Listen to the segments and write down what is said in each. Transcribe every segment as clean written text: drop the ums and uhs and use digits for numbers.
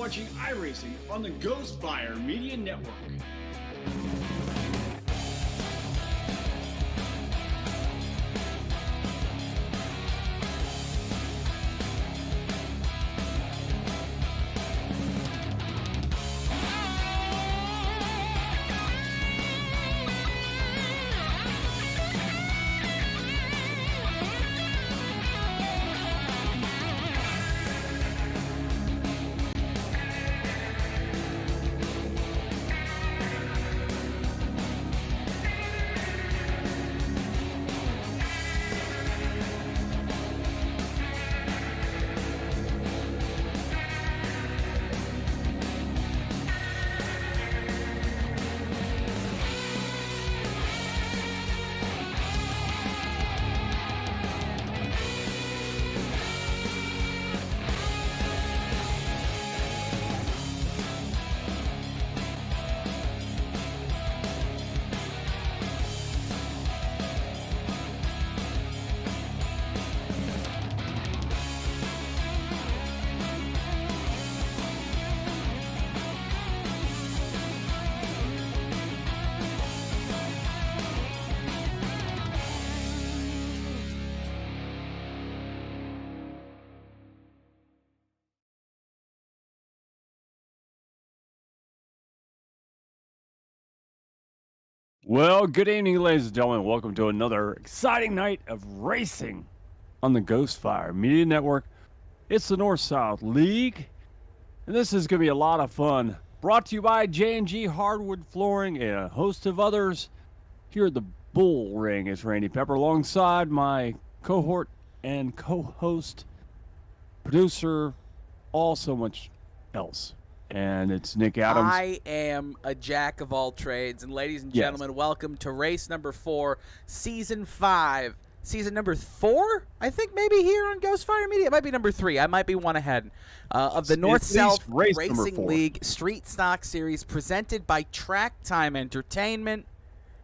watching iRacing on the Ghostfire Media Network. Well, good evening, ladies and gentlemen. Welcome to another exciting night of racing on the Ghostfire Media Network. It's the North-South League, and this is going to be a lot of fun. Brought to you by J&G Hardwood Flooring and a host of others. Here at the Bull Ring is Randy Pepper, alongside my cohort and co-host, producer, all so much else. And it's Nick Adams. I am a jack of all trades. And ladies and gentlemen, welcome to race number 4, season 5. Season number 4, I think, maybe here on Ghostfire Media. It might be number 3. I might be one ahead. Of the North-South Racing League Street Stock Series, presented by Track Time Entertainment.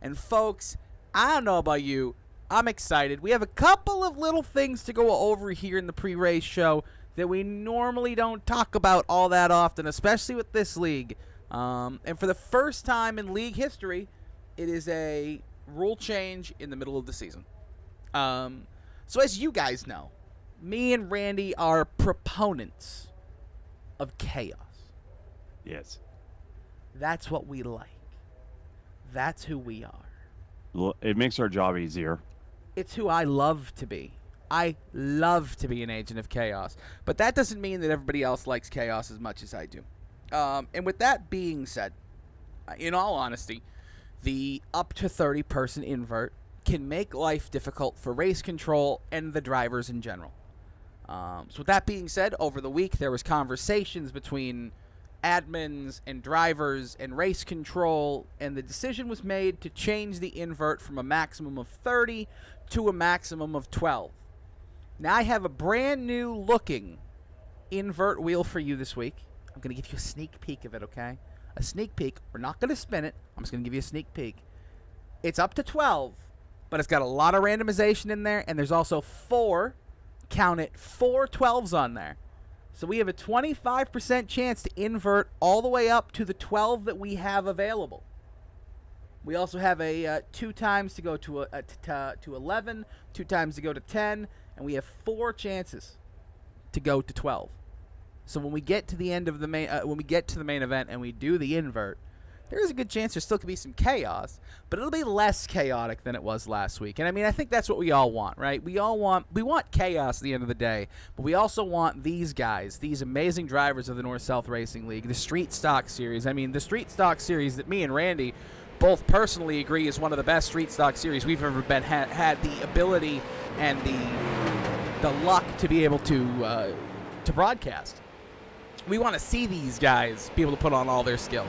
And folks, I don't know about you, I'm excited. We have a couple of little things to go over here in the pre-race show that we normally don't talk about all that often, especially with this league. And for the first time in league history, it is a rule change in the middle of the season. So as you guys know, me and Randy are proponents of chaos. Yes. That's what we like. That's who we are. It makes our job easier. It's who I love to be. I love to be an agent of chaos, but that doesn't mean that everybody else likes chaos as much as I do. And with that being said, in all honesty, the up to 30-person invert can make life difficult for race control and the drivers in general. So with that being said, over the week there was conversations between admins and drivers and race control, and the decision was made to change the invert from a maximum of 30 to a maximum of 12. Now, I have a brand new looking invert wheel for you this week. I'm going to give you a sneak peek of it, okay? A sneak peek. We're not going to spin it. I'm just going to give you a sneak peek. It's up to 12, but it's got a lot of randomization in there, and there's also 4, count it, 4 12s on there. So we have a 25% chance to invert all the way up to the 12 that we have available. We also have a 2 times to go to 11, 2 times to go to 10, and we have 4 chances to go to 12. So when we get to the end of the main event and we do the invert, there is a good chance there still could be some chaos, but it'll be less chaotic than it was last week. And I mean, I think that's what we all want, right? We want chaos at the end of the day, but we also want these guys, these amazing drivers of the North-South Racing League, the Street Stock Series. I mean, the Street Stock Series that me and Randy both personally agree is one of the best Street Stock Series we've ever had the ability and the luck to be able to broadcast. We want to see these guys be able to put on all their skill,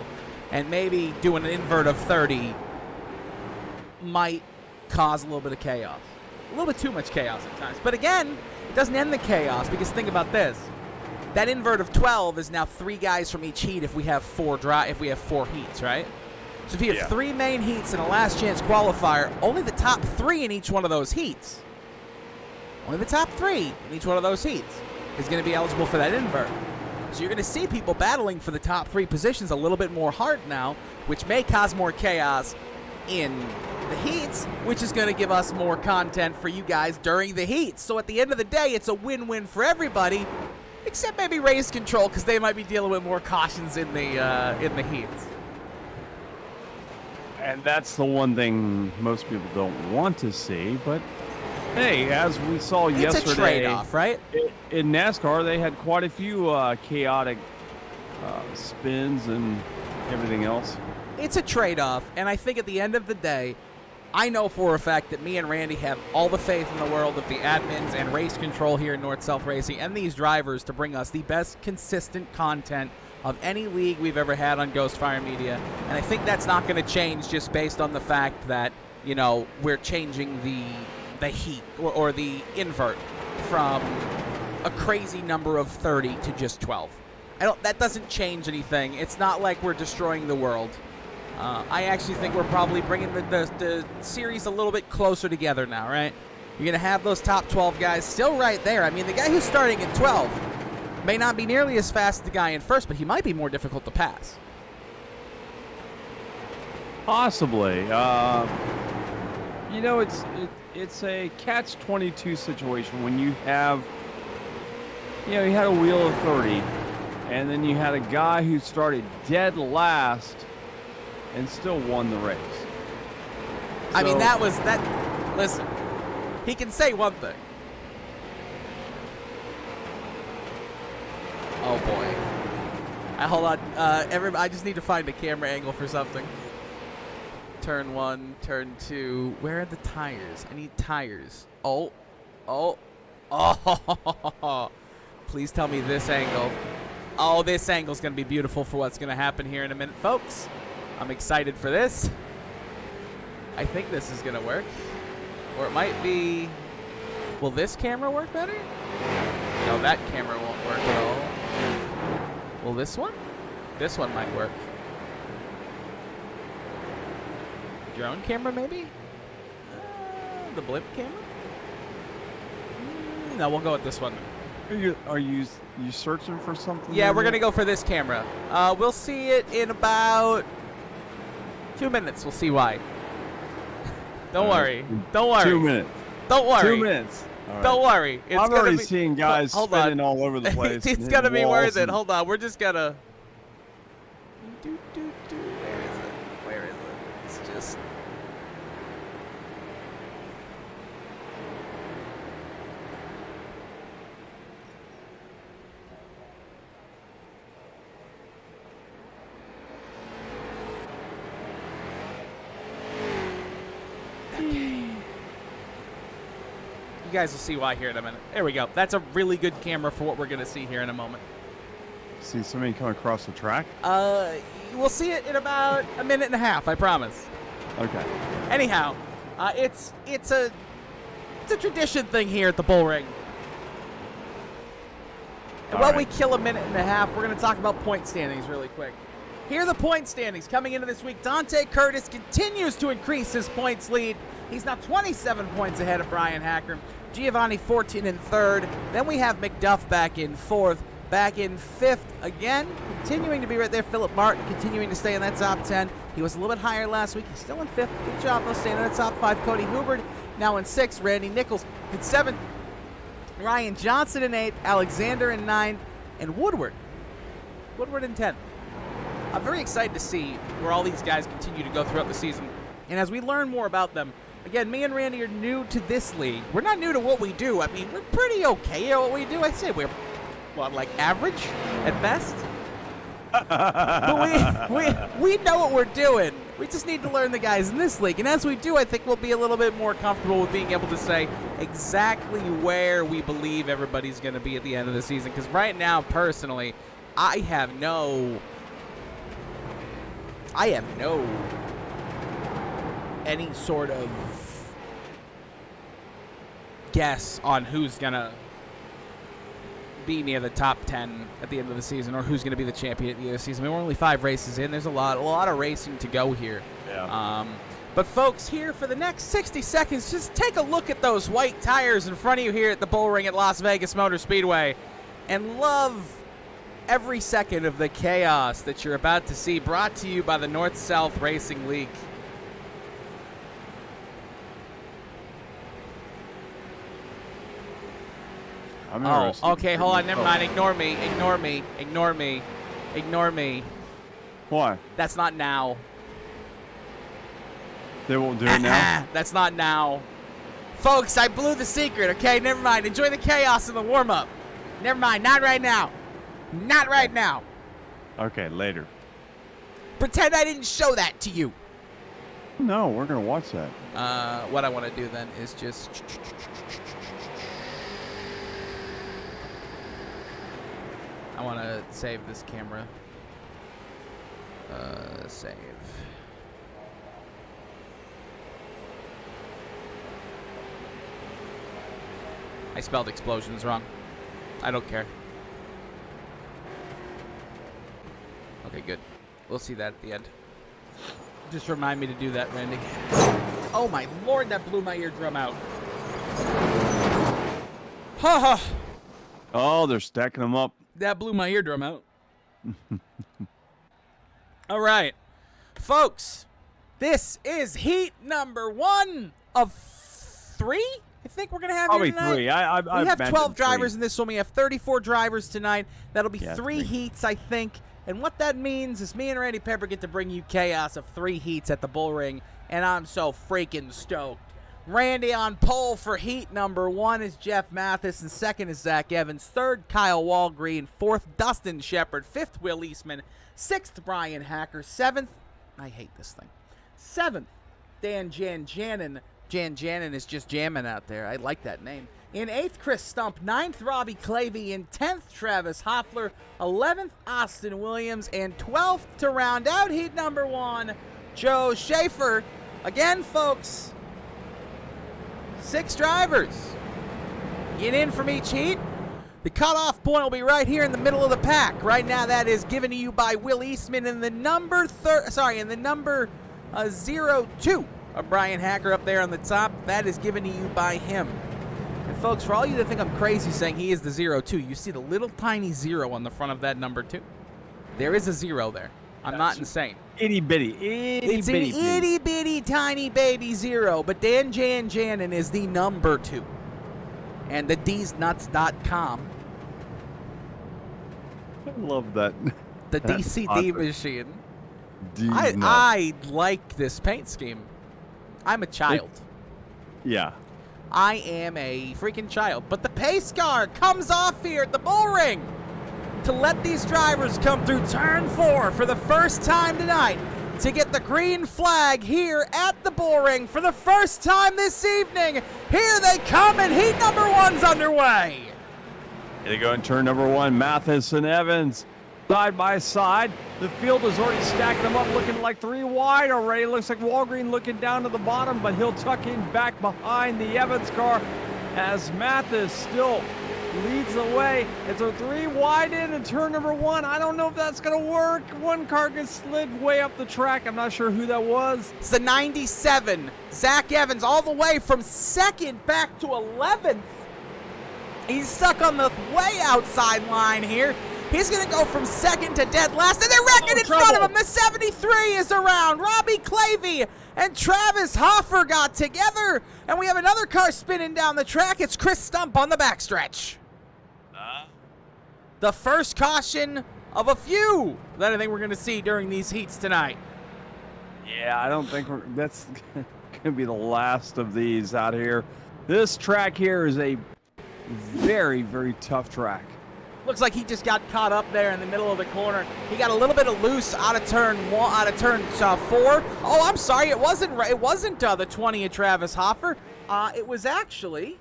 and maybe doing an invert of 30 might cause a little bit of chaos, a little bit too much chaos at times. But again, it doesn't end the chaos, because think about this: that invert of 12 is now 3 guys from each heat if we have 4 heats, right? So if you have 3 main heats and a last chance qualifier, only the top 3 in each one of those heats, is going to be eligible for that invert. So you're going to see people battling for the top 3 positions a little bit more hard now, which may cause more chaos in the heats, which is going to give us more content for you guys during the heats. So at the end of the day, it's a win-win for everybody, except maybe Race Control, because they might be dealing with more cautions in the heats. And that's the one thing most people don't want to see. But hey, as we saw yesterday, it's a trade-off, right? In NASCAR, they had quite a few chaotic spins and everything else. It's a trade-off, and I think at the end of the day, I know for a fact that me and Randy have all the faith in the world of the admins and Race Control here in North South Racing and these drivers to bring us the best consistent content of any league we've ever had on Ghostfire Media. And I think that's not going to change just based on the fact that, you know, we're changing the heat or the invert from a crazy number of 30 to just 12. That doesn't change anything. It's not like we're destroying the world. I actually think we're probably bringing the series a little bit closer together now, right? You're going to have those top 12 guys still right there. I mean, the guy who's starting in 12 may not be nearly as fast as the guy in first, but he might be more difficult to pass. Possibly. You know, it's a catch-22 situation when you have, you know, you had a wheel of 30, and then you had a guy who started dead last and still won the race. I mean, listen, he can say one thing. Oh, boy. Hold on. I just need to find a camera angle for something. Turn 1, turn 2. Where are the tires? I need tires. Oh. Please tell me this angle. Oh, this angle's going to be beautiful for what's going to happen here in a minute, folks. I'm excited for this. I think this is going to work. Or it might be... Will this camera work better? No, that camera won't work at all. Will this one? This one might work. Drone camera, maybe? The blimp camera? No, we'll go with this one. Are you searching for something? Yeah, we're going to go for this camera. We'll see it in about 2 minutes. We'll see why. Don't worry. Don't worry. 2 minutes. Don't worry. 2 minutes. Right. Don't worry. I'm already seeing guys spinning all over the place. It's going to be worth it. Hold on. We're just going to... Where is it? It's just... You guys will see why here in a minute. There we go. That's a really good camera for what we're going to see here in a moment. See somebody come across the track? We'll see it in about a minute and a half, I promise. Okay. Anyhow, it's a tradition thing here at the Bull Ring. And while we kill a minute and a half, we're going to talk about point standings really quick. Here are the point standings coming into this week. Dante Curtis continues to increase his points lead. He's now 27 points ahead of Brian Hacker. Giovanni 14 in third. Then we have McDuff back in fourth. Back in fifth again, continuing to be right there. Philip Martin continuing to stay in that top 10. He was a little bit higher last week. He's still in fifth. Good job, though, staying in the top 5. Cody Hubert now in sixth. Randy Nichols in seventh. Ryan Johnson in eighth. Alexander in ninth. And Woodward in 10th. I'm very excited to see where all these guys continue to go throughout the season. And as we learn more about them, again, me and Randy are new to this league. We're not new to what we do. I mean, we're pretty okay at what we do. I say we're, like average at best? But we know what we're doing. We just need to learn the guys in this league. And as we do, I think we'll be a little bit more comfortable with being able to say exactly where we believe everybody's going to be at the end of the season. Because right now, personally, I have no any sort of guess on who's going to be near the top 10 at the end of the season or who's going to be the champion at the end of the season. I mean, we're only 5 races in. There's a lot of racing to go here. Yeah. But folks, here for the next 60 seconds, just take a look at those white tires in front of you here at the Bull Ring at Las Vegas Motor Speedway and love every second of the chaos that you're about to see, brought to you by the North-South Racing League. Oh, okay, hold on, never mind. Ignore me, ignore me, ignore me, ignore me. Why? That's not now. They won't do it now? That's not now. Folks, I blew the secret, okay? Never mind. Enjoy the chaos in the warm-up. Never mind. Not right now. Not right now. Okay, later. Pretend I didn't show that to you. No, we're going to watch that. What I want to do then is just... I want to save this camera. Save. I spelled explosions wrong. I don't care. Okay, good. We'll see that at the end. Just remind me to do that, Randy. Oh my lord, that blew my eardrum out. Ha ha! Oh, they're stacking them up. That blew my eardrum out. All right. Folks, this is heat number 1 of 3. I think we're going to have probably here tonight. 3. We have 12 drivers 3. in this one. We have 34 drivers tonight. That'll be 3 3 heats, I think. And what that means is me and Randy Pepper get to bring you chaos of 3 heats at the Bull Ring, and I'm so freaking stoked. Randy on pole for heat number 1 is Jeff Mathis, and 2nd is Zach Evans, 3rd Kyle Walgreen, 4th Dustin Shepard, 5th Will Eastman, 6th Brian Hacker, 7th, I hate this thing, 7th Dan Janjanin. Janjanin is just jamming out there. I like that name. In 8th, Chris Stump. 9th, Robbie Clavey. In 10th, Travis Hoffler. 11th, Austin Williams. And 12th, to round out heat number 1, Joe Schaefer. Again, folks, 6 drivers. Get in from each heat. The cutoff point will be right here in the middle of the pack. Right now, that is given to you by Will Eastman in the number 02 of Brian Hacker up there on the top. That is given to you by him. And folks, for all you that think I'm crazy saying he is the 02, you see the little tiny 0 on the front of that number 2. There is a 0 there. I'm not insane. Itty bitty. It's an itty bitty tiny baby 0, but Dan Janjanin is the number 2. And the DsNuts.com. I love that. The DCD awesome. machine. D-nuts. I like this paint scheme. I'm a child. Yeah. I am a freaking child. But the pace car comes off here at the Bull Ring to let these drivers come through turn 4 for the first time tonight to get the green flag here at the Bull Ring for the first time this evening. Here they come, and heat number 1's underway. Here they go in turn number 1. Mathis and Evans side by side. The field is already stacking them up, looking like 3 wide already. Looks like Walgreen looking down to the bottom, but he'll tuck in back behind the Evans car as Mathis still leads the way. It's a 3 wide in turn number 1. I don't know if that's going to work. One car gets slid way up the track. I'm not sure who that was. It's the 97. Zach Evans all the way from 2nd back to 11th. He's stuck on the way outside line here. He's going to go from 2nd to dead last, and they're wrecking in front of him. The 73 is around. Robbie Clavey and Travis Hoffer got together, and we have another car spinning down the track. It's Chris Stump on the backstretch. The first caution of a few that I think we're going to see during these heats tonight. Yeah, I don't think that's going to be the last of these out here. This track here is a very, very tough track. Looks like he just got caught up there in the middle of the corner. He got a little bit of loose out of turn 4. Oh, I'm sorry, it wasn't the 20 of Travis Hoffer. It was actually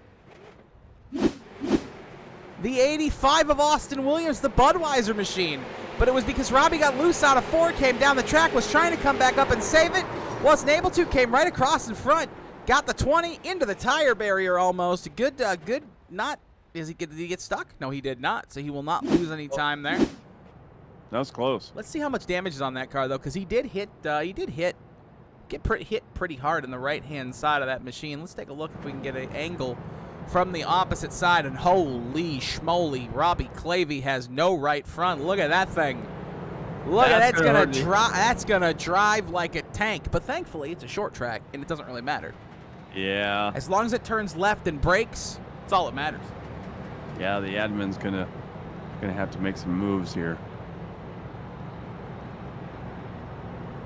the 85 of Austin Williams, the Budweiser machine. But it was because Robbie got loose out of 4, came down the track, was trying to come back up and save it, wasn't able to, came right across in front, got the 20 into the tire barrier almost. Good, not. Did he get stuck? No, he did not. So he will not lose any time there. That was close. Let's see how much damage is on that car though, because he did hit. Hit pretty hard on the right-hand side of that machine. Let's take a look if we can get an angle from the opposite side, and holy schmoly, Robbie Clavey has no right front. Look at that thing. Look at that. That's gonna drive like a tank. But thankfully, it's a short track, and it doesn't really matter. Yeah. As long as it turns left and brakes, that's all that matters. Yeah, the admin's gonna have to make some moves here.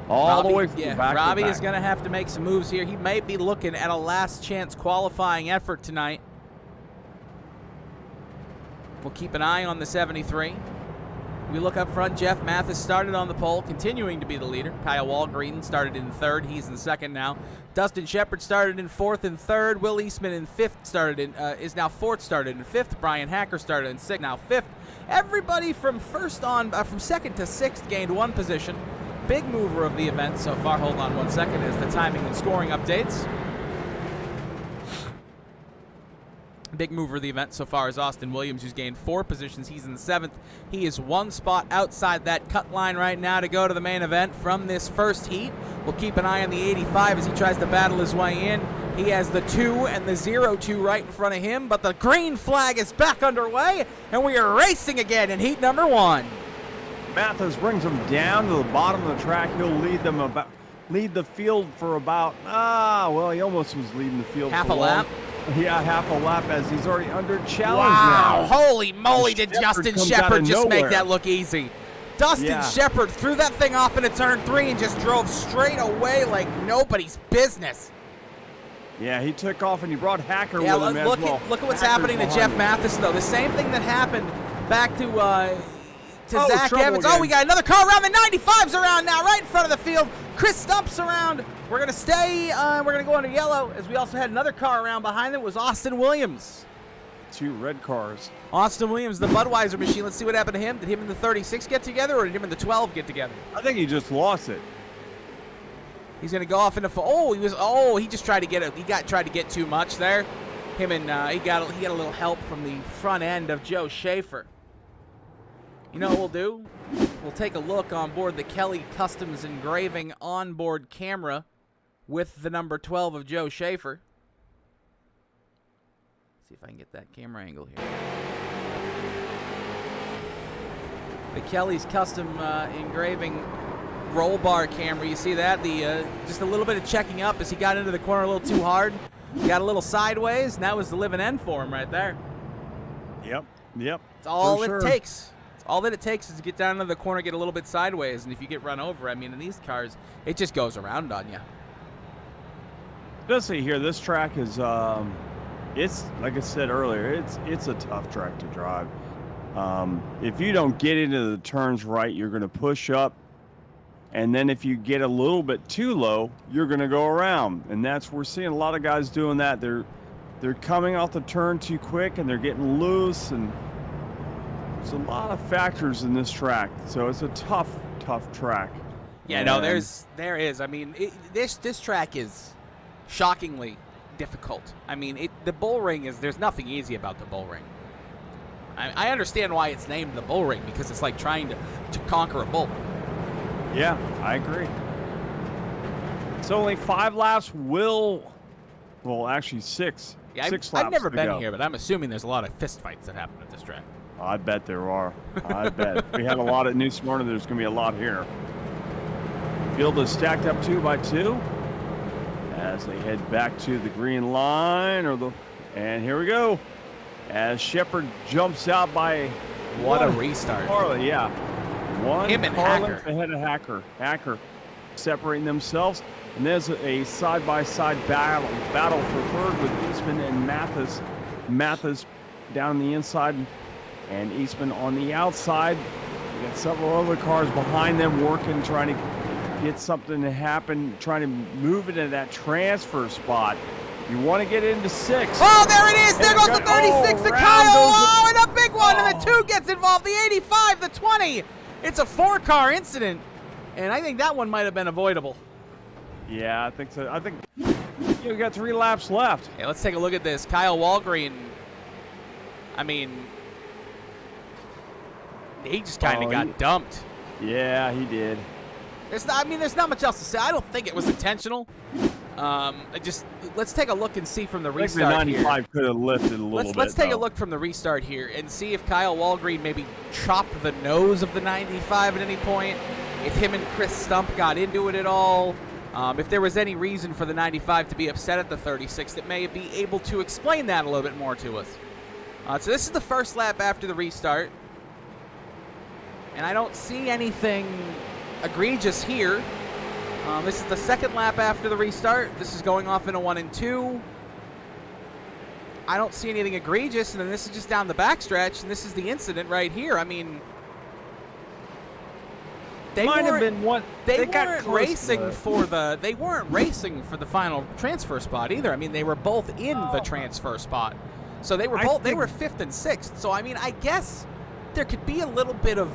All the way from the back. Robbie is gonna have to make some moves here. He may be looking at a last chance qualifying effort tonight. We'll keep an eye on the 73. We look up front. Jeff Mathis started on the pole, continuing to be the leader. Kyle Walgreen started in third. He's in second now. Dustin Shepard started in fourth and third. Will Eastman in fifth is now fourth, started in fifth. Brian Hacker started in sixth, now fifth. Everybody from from second to sixth gained one position. Big mover of the event so far. Hold on 1 second as the timing and scoring updates. Big mover of the event so far is Austin Williams, who's gained 4 positions. He's in 7th. He is 1 spot outside that cut line right now to go to the main event from this first heat. We'll keep an eye on the 85 as he tries to battle his way in. He has the 2 and the 0-2 right in front of him, but the green flag is back underway, and we are racing again in heat number 1. Mathis brings them down to the bottom of the track. He'll lead the field for about, he almost was leading the field half for a lap. Yeah, half a lap as he's already under challenge now. now. Holy moly, did Justin Shepard just make that look easy. Dustin Shepard threw that thing off into turn 3 and just drove straight away like nobody's business. Yeah, he took off and he brought Hacker with him as well. Look at what's happening to Jeff Mathis, though. The same thing that happened back to Zach Evans. Again. Oh, we got another car around. The 95's around now, right in front of the field. Chris Stump's around. We're going to stay. We're going to go under yellow, as we also had another car around behind it. Was Austin Williams. 2 red cars. Austin Williams, the Budweiser machine. Let's see what happened to him. Did him and the 36 get together, or did him and the 12 get together? I think he just lost it. He's going to go off into. He just tried to get it. Tried to get too much there. Him and he got a little help from the front end of Joe Schaefer. You know what we'll do? We'll take a look on board the Kelly Customs Engraving onboard camera with the number 12 of Joe Schaefer. See if I can get that camera angle here. The Kelly's Custom Engraving roll bar camera. You see that? The just a little bit of checking up as he got into the corner a little too hard. He got a little sideways, and that was the living end for him right there. Yep. It's all it takes. All that it takes is to get down into the corner, get a little bit sideways, and if you get run over, I mean, in these cars, it just goes around on you. Especially here, this track is, it's like I said earlier, it's a tough track to drive. If you don't get into the turns right, you're going to push up, and then if you get a little bit too low, you're going to go around, and we're seeing a lot of guys doing that. They're coming off the turn too quick, and they're getting loose, and there's a lot of factors in this track, so it's a tough track. Yeah, no, there is. I mean, this track is shockingly difficult. I mean, the bull ring there's nothing easy about the bull ring. I understand why it's named the bull ring, because it's like trying to conquer a bull. Yeah, I agree. It's only 5 laps. Actually 6. Yeah, 6 laps. I've never to been go. here, but I'm assuming there's a lot of fist fights that happen at this track. I bet there are. I bet. We had a lot at New Smyrna. There's going to be a lot here. Field is stacked up 2 by 2 as they head back to the green line. And here we go. As Shepard jumps out by what a restart. Harley, yeah. Him and car Hacker. length ahead of Hacker separating themselves. And there's a side-by-side battle for third with Eastman and Mathis. Mathis down the inside and Eastman on the outside. We got several other cars behind them working, trying to get something to happen, trying to move it into that transfer spot. You want to get into 6. Oh, there it is. There goes the 36, the Kyle. And a big one. And the 2 gets involved. The 85, the 20. It's a 4-car incident. And I think that one might have been avoidable. Yeah, I think so. I think you got 3 laps left. Yeah, let's take a look at this. Kyle Walgreen, I mean, he just kind of got dumped. Yeah, he did. There's not much else to say. I don't think it was intentional. Let's take a look and see from the I think the restart 95 here. could have lifted a little bit. Let's take a though. look from the restart here and see if Kyle Walgreen maybe chopped the nose of the 95 at any point, if him and Chris Stump got into it at all, if there was any reason for the 95 to be upset at the 36 that may be able to explain that a little bit more to us. So this is the first lap after the restart, and I don't see anything egregious here. This is the second lap after the restart. This is going off in a 1 and 2. I don't see anything egregious, and then this is just down the backstretch, and this is the incident right here. I mean, they weren't racing for the final transfer spot either. I mean, they were both in the transfer spot, so they were they were 5th and 6th. So I mean, I guess there could be a little bit of,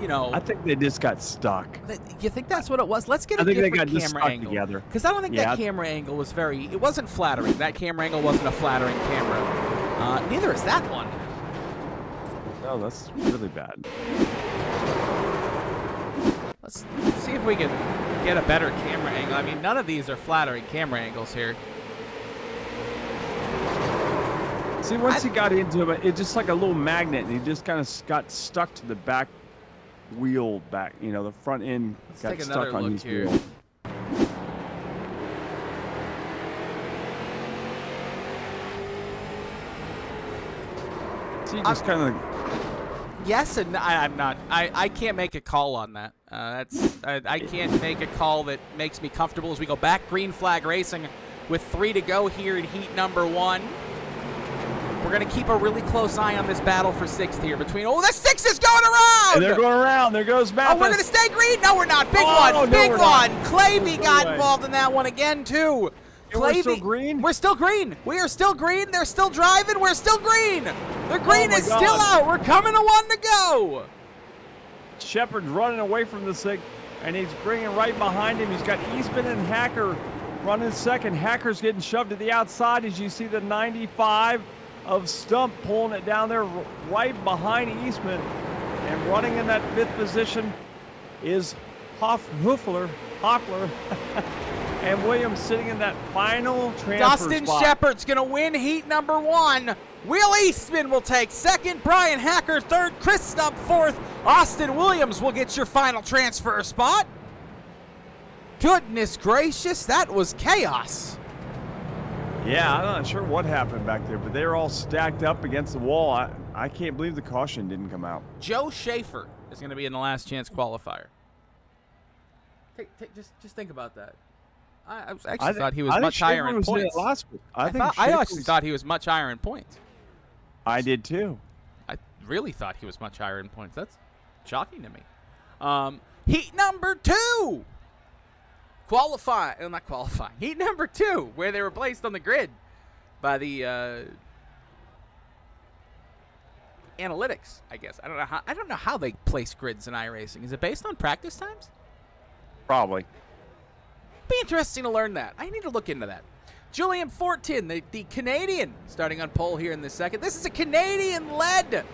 I think they just got stuck. You think that's what it was? Let's get a different camera angle together, because I don't think that camera angle was it wasn't flattering. That camera angle wasn't a flattering camera. Neither is that one. No, that's really bad. Let's see if we can get a better camera angle. I mean, none of these are flattering camera angles here. See, once he got into it, it's just like a little magnet, and he just kind of got stuck to the back wheel back. The front end got stuck on his wheel. See, just kind of. Yes, and I'm not. I can't make a call on that. I can't make a call that makes me comfortable as we go back. Green flag racing with 3 to go here in heat number 1. We're going to keep a really close eye on this battle for 6th here between. Oh, the 6 is going around! And they're going around. There goes Mathis. Oh, we're going to stay green? No, we're not. Big one. Big one. Clavey got involved in that one again, too. We're still green? We're still green. We are still green. They're still driving. We're still green. The green is still out. We're coming to 1 to go. Shepard's running away from the 6, and he's bringing right behind him. He's got Eastman and Hacker running second. Hacker's getting shoved to the outside as you see the 95 of Stump pulling it down there right behind Eastman. And running in that 5th position is Hoffler. And Williams sitting in that final transfer Dustin spot. Shepard's going to win heat number 1. Will Eastman will take 2nd. Brian Hacker 3rd. Chris Stump 4th. Austin Williams will get your final transfer spot. Goodness gracious, that was chaos. Yeah, I'm not sure what happened back there, but they were all stacked up against the wall. I can't believe the caution didn't come out. Joe Schaefer is going to be in the last chance qualifier. Just think about that. I actually thought he was much higher in points. I actually thought he was much higher in points. I did too. I really thought he was much higher in points. That's shocking to me. Heat number 2. Not qualifying. Heat number 2, where they were placed on the grid by the analytics, I guess. I don't know how they place grids in iRacing. Is it based on practice times? Probably. Be interesting to learn that. I need to look into that. Julian Fortin, the Canadian, starting on pole here in the 2nd. This is a Canadian-led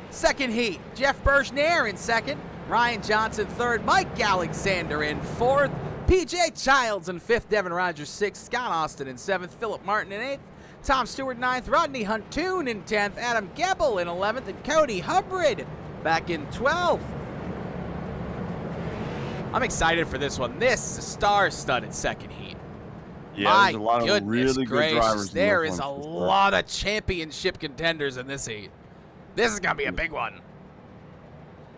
2nd heat. Jeff Bergner in 2nd. Ryan Johnson 3rd. Mike Alexander in 4th. PJ Childs in 5th. Devin Rogers 6th. Scott Austin in 7th. Philip Martin in 8th. Tom Stewart 9th. Rodney Huntoon in 10th. Adam Gebel in 11th. And Cody Hubbard back in 12th. I'm excited for this one. This is a star-studded 2nd heat. Yeah, there's a lot of really good drivers. There is a lot of championship contenders in this heat. This is going to be a big one.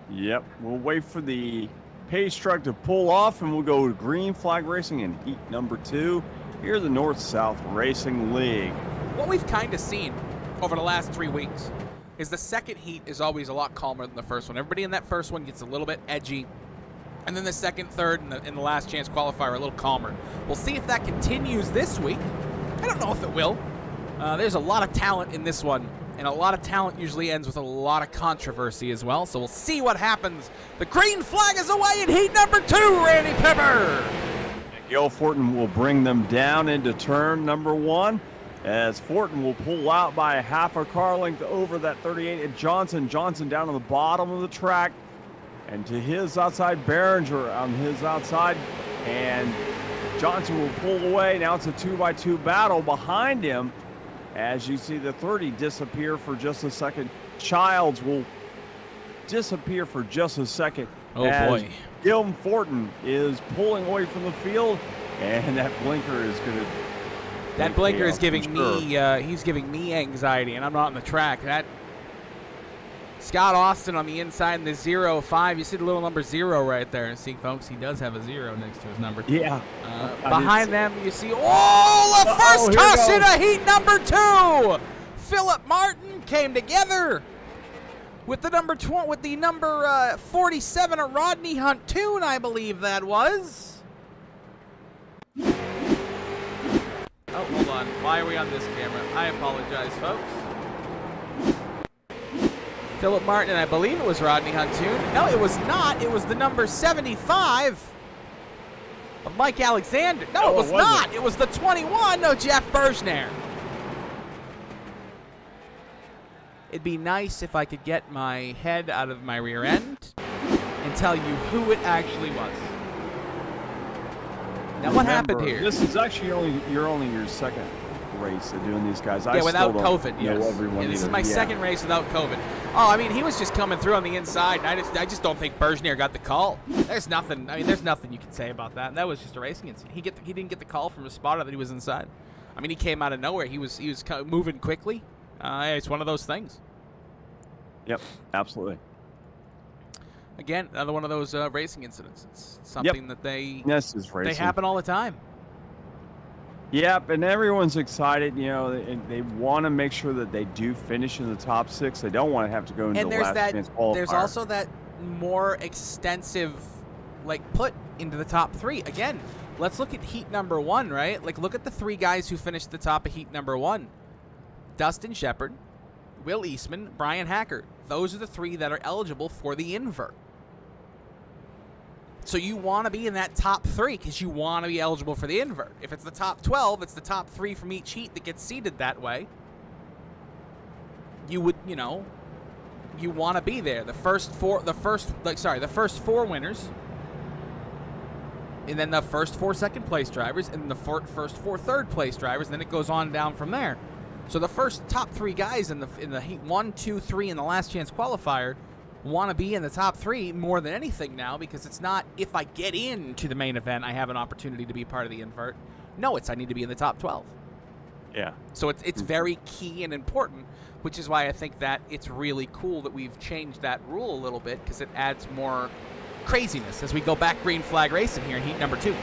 Yep. We'll wait for the pace truck to pull off, and we'll go to green flag racing in heat number 2. Here's the North-South Racing League. What we've kind of seen over the last 3 weeks is the 2nd heat is always a lot calmer than the first one. Everybody in that first one gets a little bit edgy. And then the 2nd, 3rd, and the last chance qualifier are a little calmer. We'll see if that continues this week. I don't know if it will. There's a lot of talent in this one, and a lot of talent usually ends with a lot of controversy as well, so we'll see what happens. The green flag is away in heat number 2, Randy Pepper. Gil Fortin will bring them down into turn number 1, as Fortin will pull out by a half a car length over that 38 at Johnson. Johnson down on the bottom of the track. And to his outside, Behringer on his outside. And Johnson will pull away. Now it's a 2x2 battle behind him. As you see the 30 disappear for just a second. Childs will disappear for just a second. Oh, as boy. Gil Fortin is pulling away from the field, and that blinker is going to... That blinker is giving me, he's giving me anxiety, and I'm not on the track. That Scott Austin on the inside in the 0-5. You see the little number 0 right there. See, folks, he does have a 0 next to his number. Yeah. Behind them, you see, the first caution of heat number 2. Philip Martin came together with the number 47 of Rodney Huntoon, I believe that was. Oh, hold on. Why are we on this camera? I apologize, folks. Philip Martin, and I believe it was Rodney Huntoon. No, it was not. It was the number 75 of Mike Alexander. No, it was not. It was the 21 of Jeff Bergner. It'd be nice if I could get my head out of my rear end and tell you who it actually was. Now, what happened here? This is actually only your second race of doing these guys. Yeah, without COVID, yes. Yeah, this is my second race without COVID. Oh, I mean, he was just coming through on the inside, and I just don't think Bergner got the call. There's nothing. I mean, there's nothing you can say about that. And that was just a racing incident. He didn't get the call from a spotter that he was inside. I mean, he came out of nowhere. He was moving quickly. It's one of those things. Yep, absolutely. Again, another one of those racing incidents. It's something that they happen all the time. Yep, and everyone's excited. You know, they want to make sure that they do finish in the top 6. They don't want to have to go into the last chance qualifier. There's also that more extensive, put into the top 3. Again, let's look at heat number 1, right? Look at the 3 guys who finished the top of heat number 1. Dustin Shepard, Will Eastman, Brian Hacker. Those are the 3 that are eligible for the invert. So you want to be in that top 3 because you want to be eligible for the invert. If it's the top 12, it's the top 3 from each heat that gets seeded that way. You would, you want to be there. The first 4 winners, and then the first 4 second place drivers, and the first 4 third place drivers, and then it goes on down from there. So the first top 3 guys in the heat 1, 2, 3 in the last chance qualifier want to be in the top 3 more than anything now, because it's not if I get into the main event I have an opportunity to be part of the invert. No, it's I need to be in the top 12. Yeah. So it's very key and important, which is why I think that it's really cool that we've changed that rule a little bit, because it adds more craziness as we go back green flag racing here in heat number 2.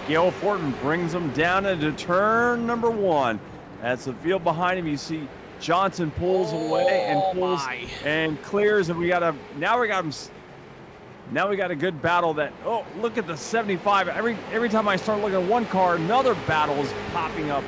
Gil Fortin brings them down into turn number 1. That's the field behind him. You see Johnson pulls away and pulls and clears, and now we got a good battle. Look at the 75. Every time I start looking at one car, another battle is popping up.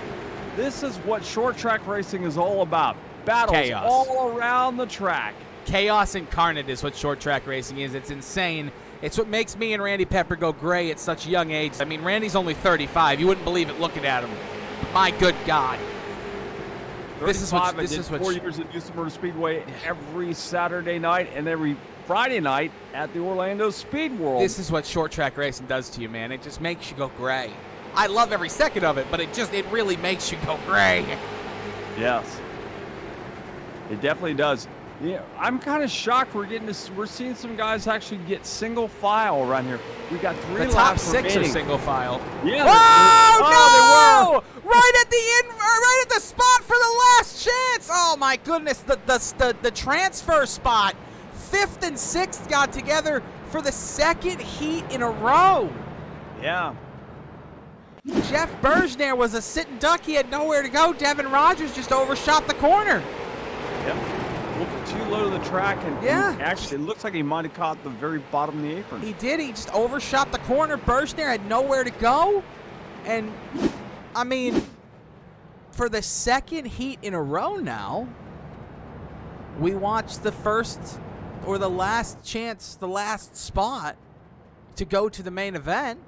This is what short track racing is all about. Battles Chaos. All around the track. Chaos incarnate is what short track racing is. It's insane. It's what makes me and Randy Pepper go gray at such a young age. I mean, Randy's only 35. You wouldn't believe it looking at him. My good God. This is what 4 years at Houston Motor Speedway every Saturday night and every Friday night at the Orlando Speed World. This is what short track racing does to you, man. It just makes you go gray. I love every second of it, but it really makes you go gray. Yes, it definitely does. Yeah, I'm kind of shocked we're seeing some guys actually get single file around here. We got 3 laps. The top 6 remaining. are single file. Yeah. Oh no! Right at the spot for the last chance. Oh my goodness! The transfer spot. 5th and 6th got together for the 2nd heat in a row. Yeah. Jeff Bergner was a sitting duck. He had nowhere to go. Devin Rogers just overshot the corner. Yep. A little too low to the track, and actually it looks like he might have caught the very bottom of the apron. He did. He just overshot the corner. Bergner had nowhere to go. And, I mean, for the 2nd heat in a row now, we watched the first or the last chance, the last spot to go to the main event.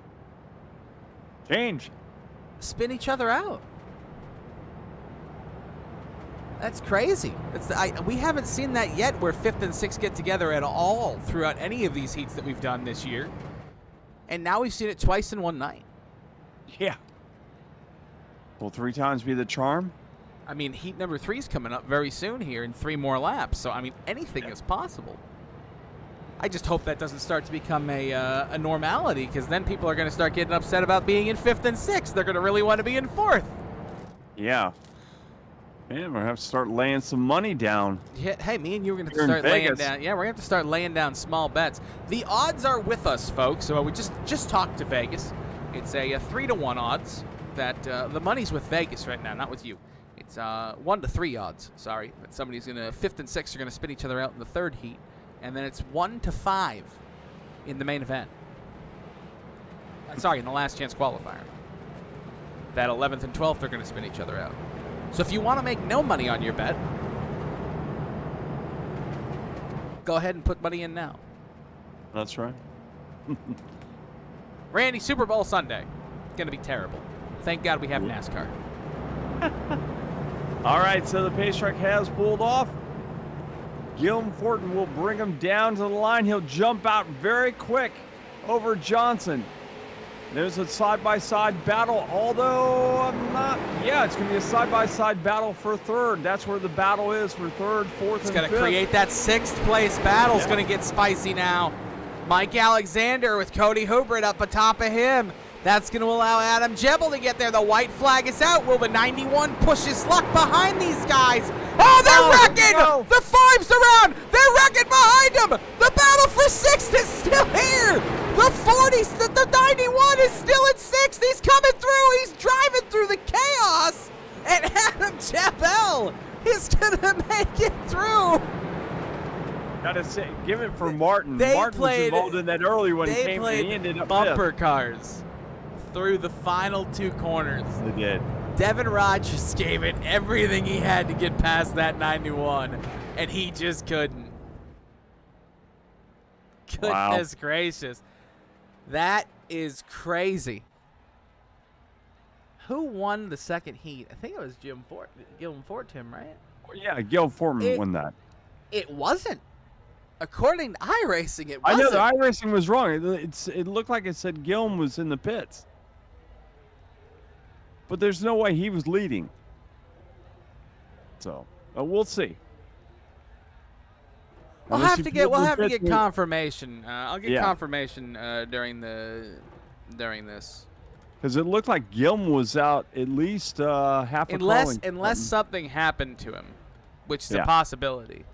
Change. Spin each other out. That's crazy. We haven't seen that yet where 5th and 6th get together at all throughout any of these heats that we've done this year. And now we've seen it twice in one night. Yeah. Will 3 times be the charm? I mean, heat number 3 is coming up very soon here in 3 more laps. So, I mean, anything is possible. I just hope that doesn't start to become a normality, because then people are going to start getting upset about being in 5th and 6th. They're going to really want to be in 4th. Yeah. Man, we're going to have to start laying some money down. Yeah, hey, me and you are going to Here in start laying Vegas. down. Yeah, we're going to have to start laying down small bets. The odds are with us, folks. So we just talked to Vegas. It's a 3-to-1 odds that the money's with Vegas right now, not with you. It's 1-to-3 odds. Sorry, that somebody's going to 5th and 6th are going to spin each other out in the 3rd heat, and then it's 1-to-5 in the main event. Sorry, in the last chance qualifier. That 11th and 12th are going to spin each other out. So if you want to make no money on your bet, go ahead and put money in now. That's right. Randy, Super Bowl Sunday. It's going to be terrible. Thank God we have NASCAR. All right, so the pace track has pulled off. Gilm Fortin will bring him down to the line. He'll jump out very quick over Johnson. There's a side-by-side battle, although I'm not... Yeah, it's going to be a side-by-side battle for 3rd. That's where the battle is for 3rd, 4th, It's and going to 5th. create that 6th place battle. It's going to get spicy now. Mike Alexander with Cody Hubert up atop of him. That's going to allow Adam Jebel to get there. The white flag is out. Will the 91 push his luck behind these guys? Oh, they're wrecking! No. The 5's around! They're wrecking behind him! The battle for 6th is still here! The 40s, the 91 is still in 6th! He's coming through! He's driving through the chaos! And Adam Jebel is going to make it through! Gotta say, give it for Martin. They Martin was played- involved in that early when he They came and he played ended up bumper cars through the final 2 corners. 5th. They did. Devin Rogers gave it everything he had to get past that 91, and he just couldn't. Wow. Goodness gracious. That is crazy. Who won the 2nd heat? I think it was Gilm Fortin, right? Yeah, Gil Fortin won that. It wasn't. According to iRacing, it I wasn't. know the iRacing was wrong. It looked like it said Gilm was in the pits. But there's no way he was leading. So, we'll see. We'll Unless have you to get put the pits in- confirmation. I'll get Yeah. confirmation during this. Because it looked like Gilm was out at least half a Unless something happened to him, which is a Yeah. possibility.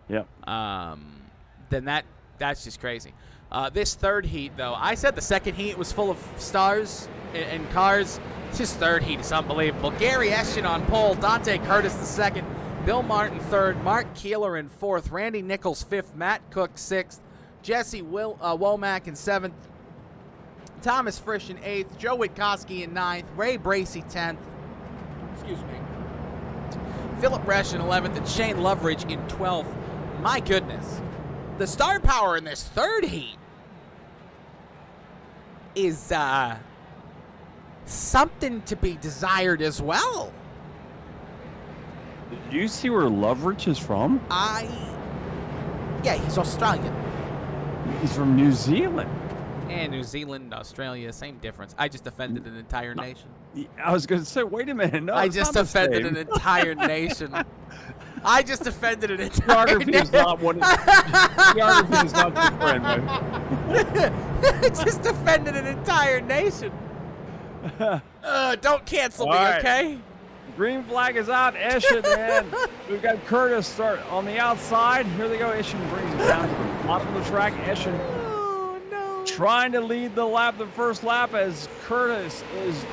Yep. Then that's just crazy. This 3rd heat, though, I said the 2nd heat was full of stars and cars. This 3rd heat is unbelievable. Gary Eschen on pole, Dante Curtis the 2nd, Bill Martin 3rd, Mark Keeler in 4th, Randy Nichols 5th, Matt Cook 6th, Jesse Womack in 7th, Thomas Frisch in 8th, Joe Witkowski in 9th, Ray Bracey 10th. Excuse me. Philip Resch in 11th, and Shane Loveridge in 12th. My goodness. The star power in this 3rd heat is something to be desired as well. Did you see where Loveridge is from? Yeah, he's Australian. He's from New Zealand. And New Zealand, Australia, same difference. I just offended an entire nation. I was going to say, wait a minute. No, I it's just not the offended same. an entire nation. I just offended an entire Geography is nation. not one. Geography is not your friend, man. I just offended an entire nation. Don't cancel me, All right. okay? Green flag is out. Eschen, man. We've got Curtis start on the outside. Here they go. Eschen brings him down to the bottom of the track. Eschen Oh, no. trying to lead the first lap as Curtis is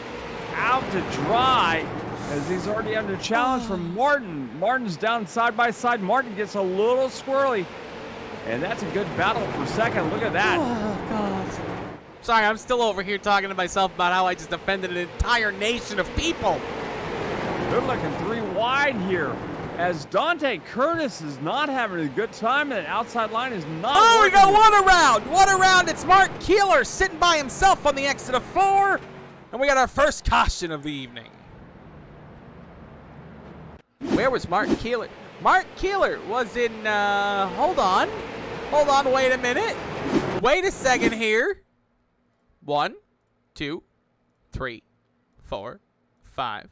out to dry as he's already under challenge from Martin. Martin's down side by side. Martin gets a little squirrely, and that's a good battle for 2nd. Look at that. Oh, God. Sorry, I'm still over here talking to myself about how I just offended an entire nation of people. Good looking 3 wide here as Dante Curtis is not having a good time, and the outside line is not Oh, we working. got one around. It's Mark Keeler sitting by himself on the exit of 4. And we got our first caution of the evening. Where was Mark Keeler? Mark Keeler was in, hold on, wait a minute. Wait a second here. 1, 2, 3, 4, 5.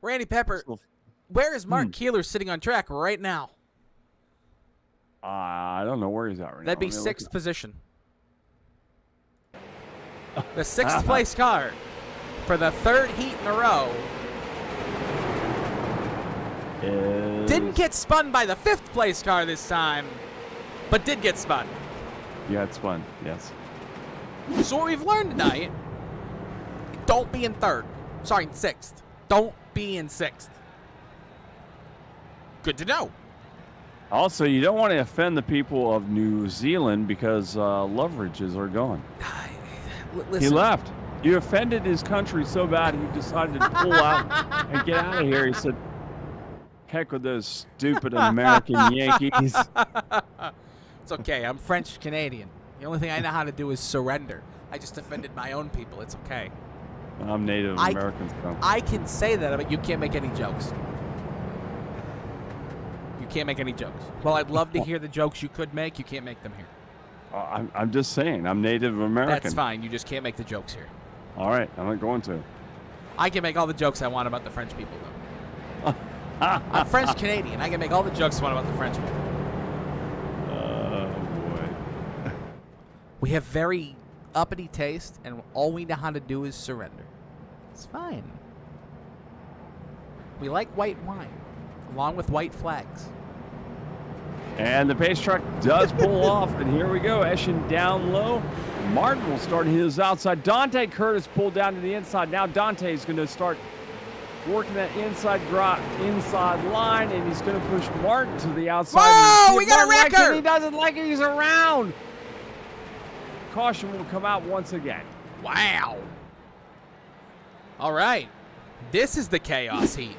Randy Pepper, where is Mark Keeler sitting on track right now? I don't know where he's at right That'd now. be 6th position. The 6th place car for the 3rd heat in a row. Didn't get spun by the 5th place car this time, but did get spun. You got spun, yes. So what we've learned tonight, don't be in 3rd. Sorry, in 6th. Don't be in 6th. Good to know. Also, you don't want to offend the people of New Zealand because Loverages are gone. Listen. He left. You offended his country so bad he decided to pull out and get out of here. He said, heck with those stupid American Yankees. It's okay. I'm French Canadian. The only thing I know how to do is surrender. I just offended my own people. It's okay. I'm Native American. So. I can say that, but you can't make any jokes. You can't make any jokes. Well, I'd love to hear the jokes you could make. You can't make them here. I'm just saying. I'm Native American. That's fine. You just can't make the jokes here. All right. I'm not going to. I can make all the jokes I want about the French people, though. I'm French Canadian. I can make all the jokes I want about the French people. Oh, boy. We have very uppity taste, and all we know how to do is surrender. It's fine. We like white wine, along with white flags. And the pace truck does pull off, and here we go. Eschen down low. Martin will start his outside. Dante Curtis pulled down to the inside. Now Dante is going to start working that inside line, and he's going to push Martin to the outside. Whoa, we got a wrecker! He doesn't like it. He's around. Caution will come out once again. Wow. All right. This is the chaos heat.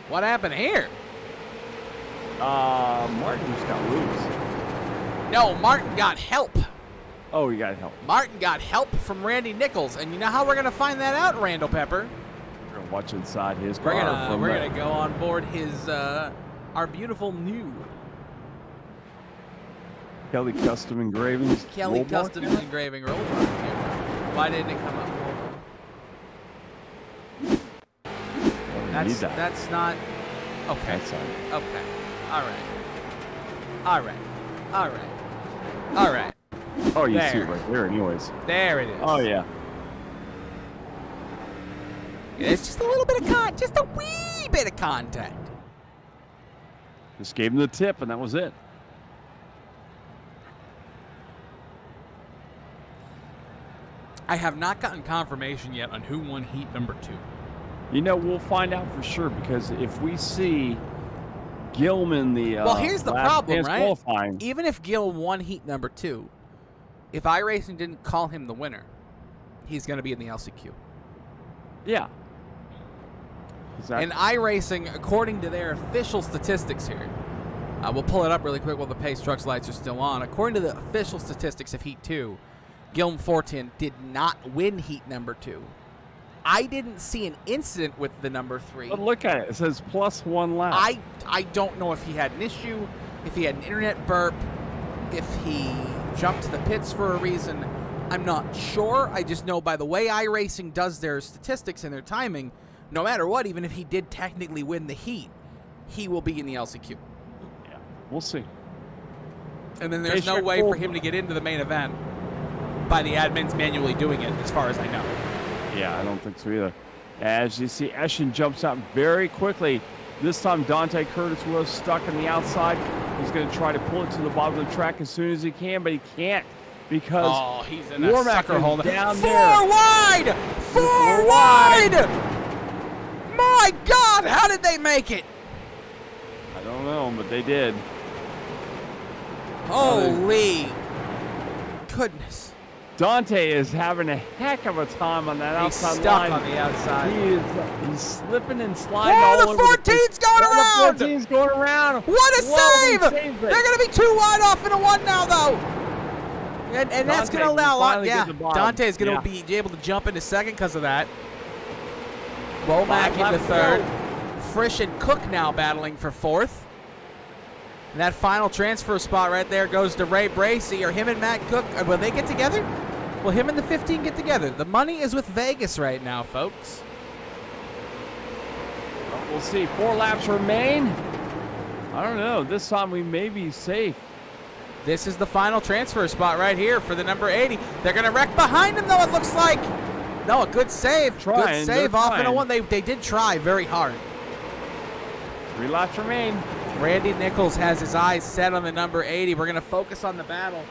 What happened here? Martin just got loose. No, Martin got help. Oh, he got help. Martin got help from Randy Nichols. And you know how we're going to find that out, Randall Pepper? We're going to watch inside his car. We're gonna go on board his, our beautiful new Kelly Custom Engravings. Kelly Custom Engraving roll bar. Why didn't it come up? That's not okay. That's fine. Okay. All right. Oh, you There. see it right there anyways. There it is. Oh, yeah. It's just a little bit of just a wee bit of contact. Just gave him the tip, and that was it. I have not gotten confirmation yet on who won heat number 2. You know, we'll find out for sure, because if we see Gilman, well, here's the problem, right? Qualifying, Even if Gil won heat number 2, if iRacing didn't call him the winner, he's going to be in the LCQ. yeah. Exactly. And iRacing, according to their official statistics here, we'll pull it up really quick while the pace truck's lights are still on. According to the official statistics of heat 2, Gilman Fortin did not win heat number 2. I didn't see an incident with the number 3. But look at it. It says +1 lap. I don't know if he had an issue, if he had an internet burp, if he jumped to the pits for a reason. I'm not sure. I just know by the way iRacing does their statistics and their timing, no matter what, even if he did technically win the heat, he will be in the LCQ. Yeah, we'll see. And then there's no way for him to get into the main event by the admins manually doing it, as far as I know. Yeah, I don't think so either. As you see, Eschen jumps out very quickly. This time, Dante Curtis was stuck on the outside. He's going to try to pull it to the bottom of the track as soon as he can, but he can't because he's in a sucker hole down Four there. wide! Four wide! My God, how did they make it? I don't know, but they did. Holy goodness. Dante is having a heck of a time on that outside He's stuck line. on the outside. He's slipping and sliding Oh, all the over 14's going around! The 14's going around. What a save! He saved it. They're going to be 2 wide off in a 1 now, though. And that's going to allow finally get to the bottom. Dante's going to be able to jump into second because of that. Womack into third. Frisch and Cook now battling for fourth. And that final transfer spot right there goes to Ray Bracey, or him and Matt Cook. Will they get together? Will him and the 15 get together? The money is with Vegas right now, folks. Well, we'll see. 4 laps remain. I don't know. This time we may be safe. This is the final transfer spot right here for the number 80. They're going to wreck behind him, though, it looks like. No, a good save. Good save off in a 1. They did try very hard. 3 laps remain. Randy Nichols has his eyes set on the number 80. We're going to focus on the battle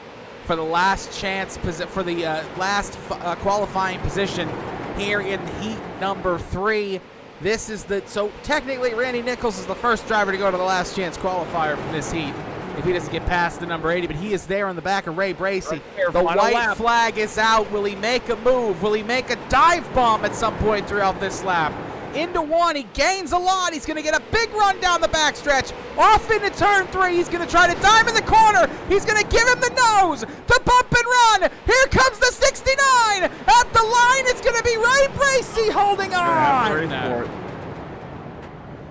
for the last chance, for the last qualifying position here in heat number 3. This is so technically Randy Nichols is the first driver to go to the last chance qualifier from this heat if he doesn't get past the number 80, but he is there on the back of Ray Bracey. Right there, the white lap. flag is out. Will he make a move? Will he make a dive bomb at some point throughout this lap? Into 1, he gains a lot. He's going to get a big run down the backstretch. Off into turn 3. He's going to try to dive in the corner. He's going to give him the nose. The bump and run. Here comes the 69. At the line, it's going to be Ray Bracey holding on.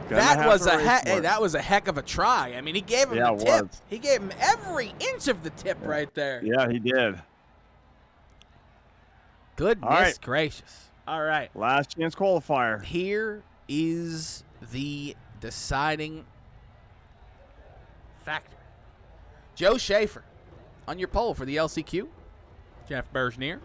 That was a heck of a try. I mean, he gave him the tip. He gave him every inch of the tip right there. Yeah, he did. Goodness gracious. All right. Last chance qualifier. Here is the deciding factor. Joe Schaefer on your pole for the LCQ. Jeff Bergenier.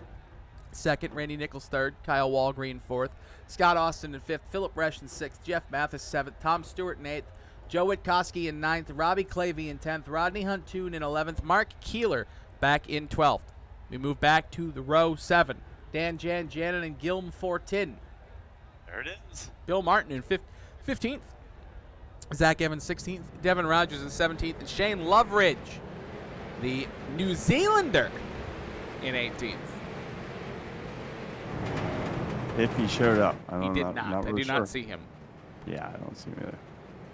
2nd, Randy Nichols 3rd, Kyle Walgreen 4th, Scott Austin in 5th, Philip Resch in 6th, Jeff Mathis 7th, Tom Stewart in 8th, Joe Witkowski in 9th, Robbie Clavey in 10th, Rodney Huntoon in 11th, Mark Keeler back in 12th. We move back to the row 7. Dan Janet and Gilm Fortin. There it is. Bill Martin in 15th. Zach Evans 16th. Devin Rogers in 17th. And Shane Loveridge, the New Zealander, in 18th. If he showed up. He did not. I do not see him. Yeah, I don't see him either.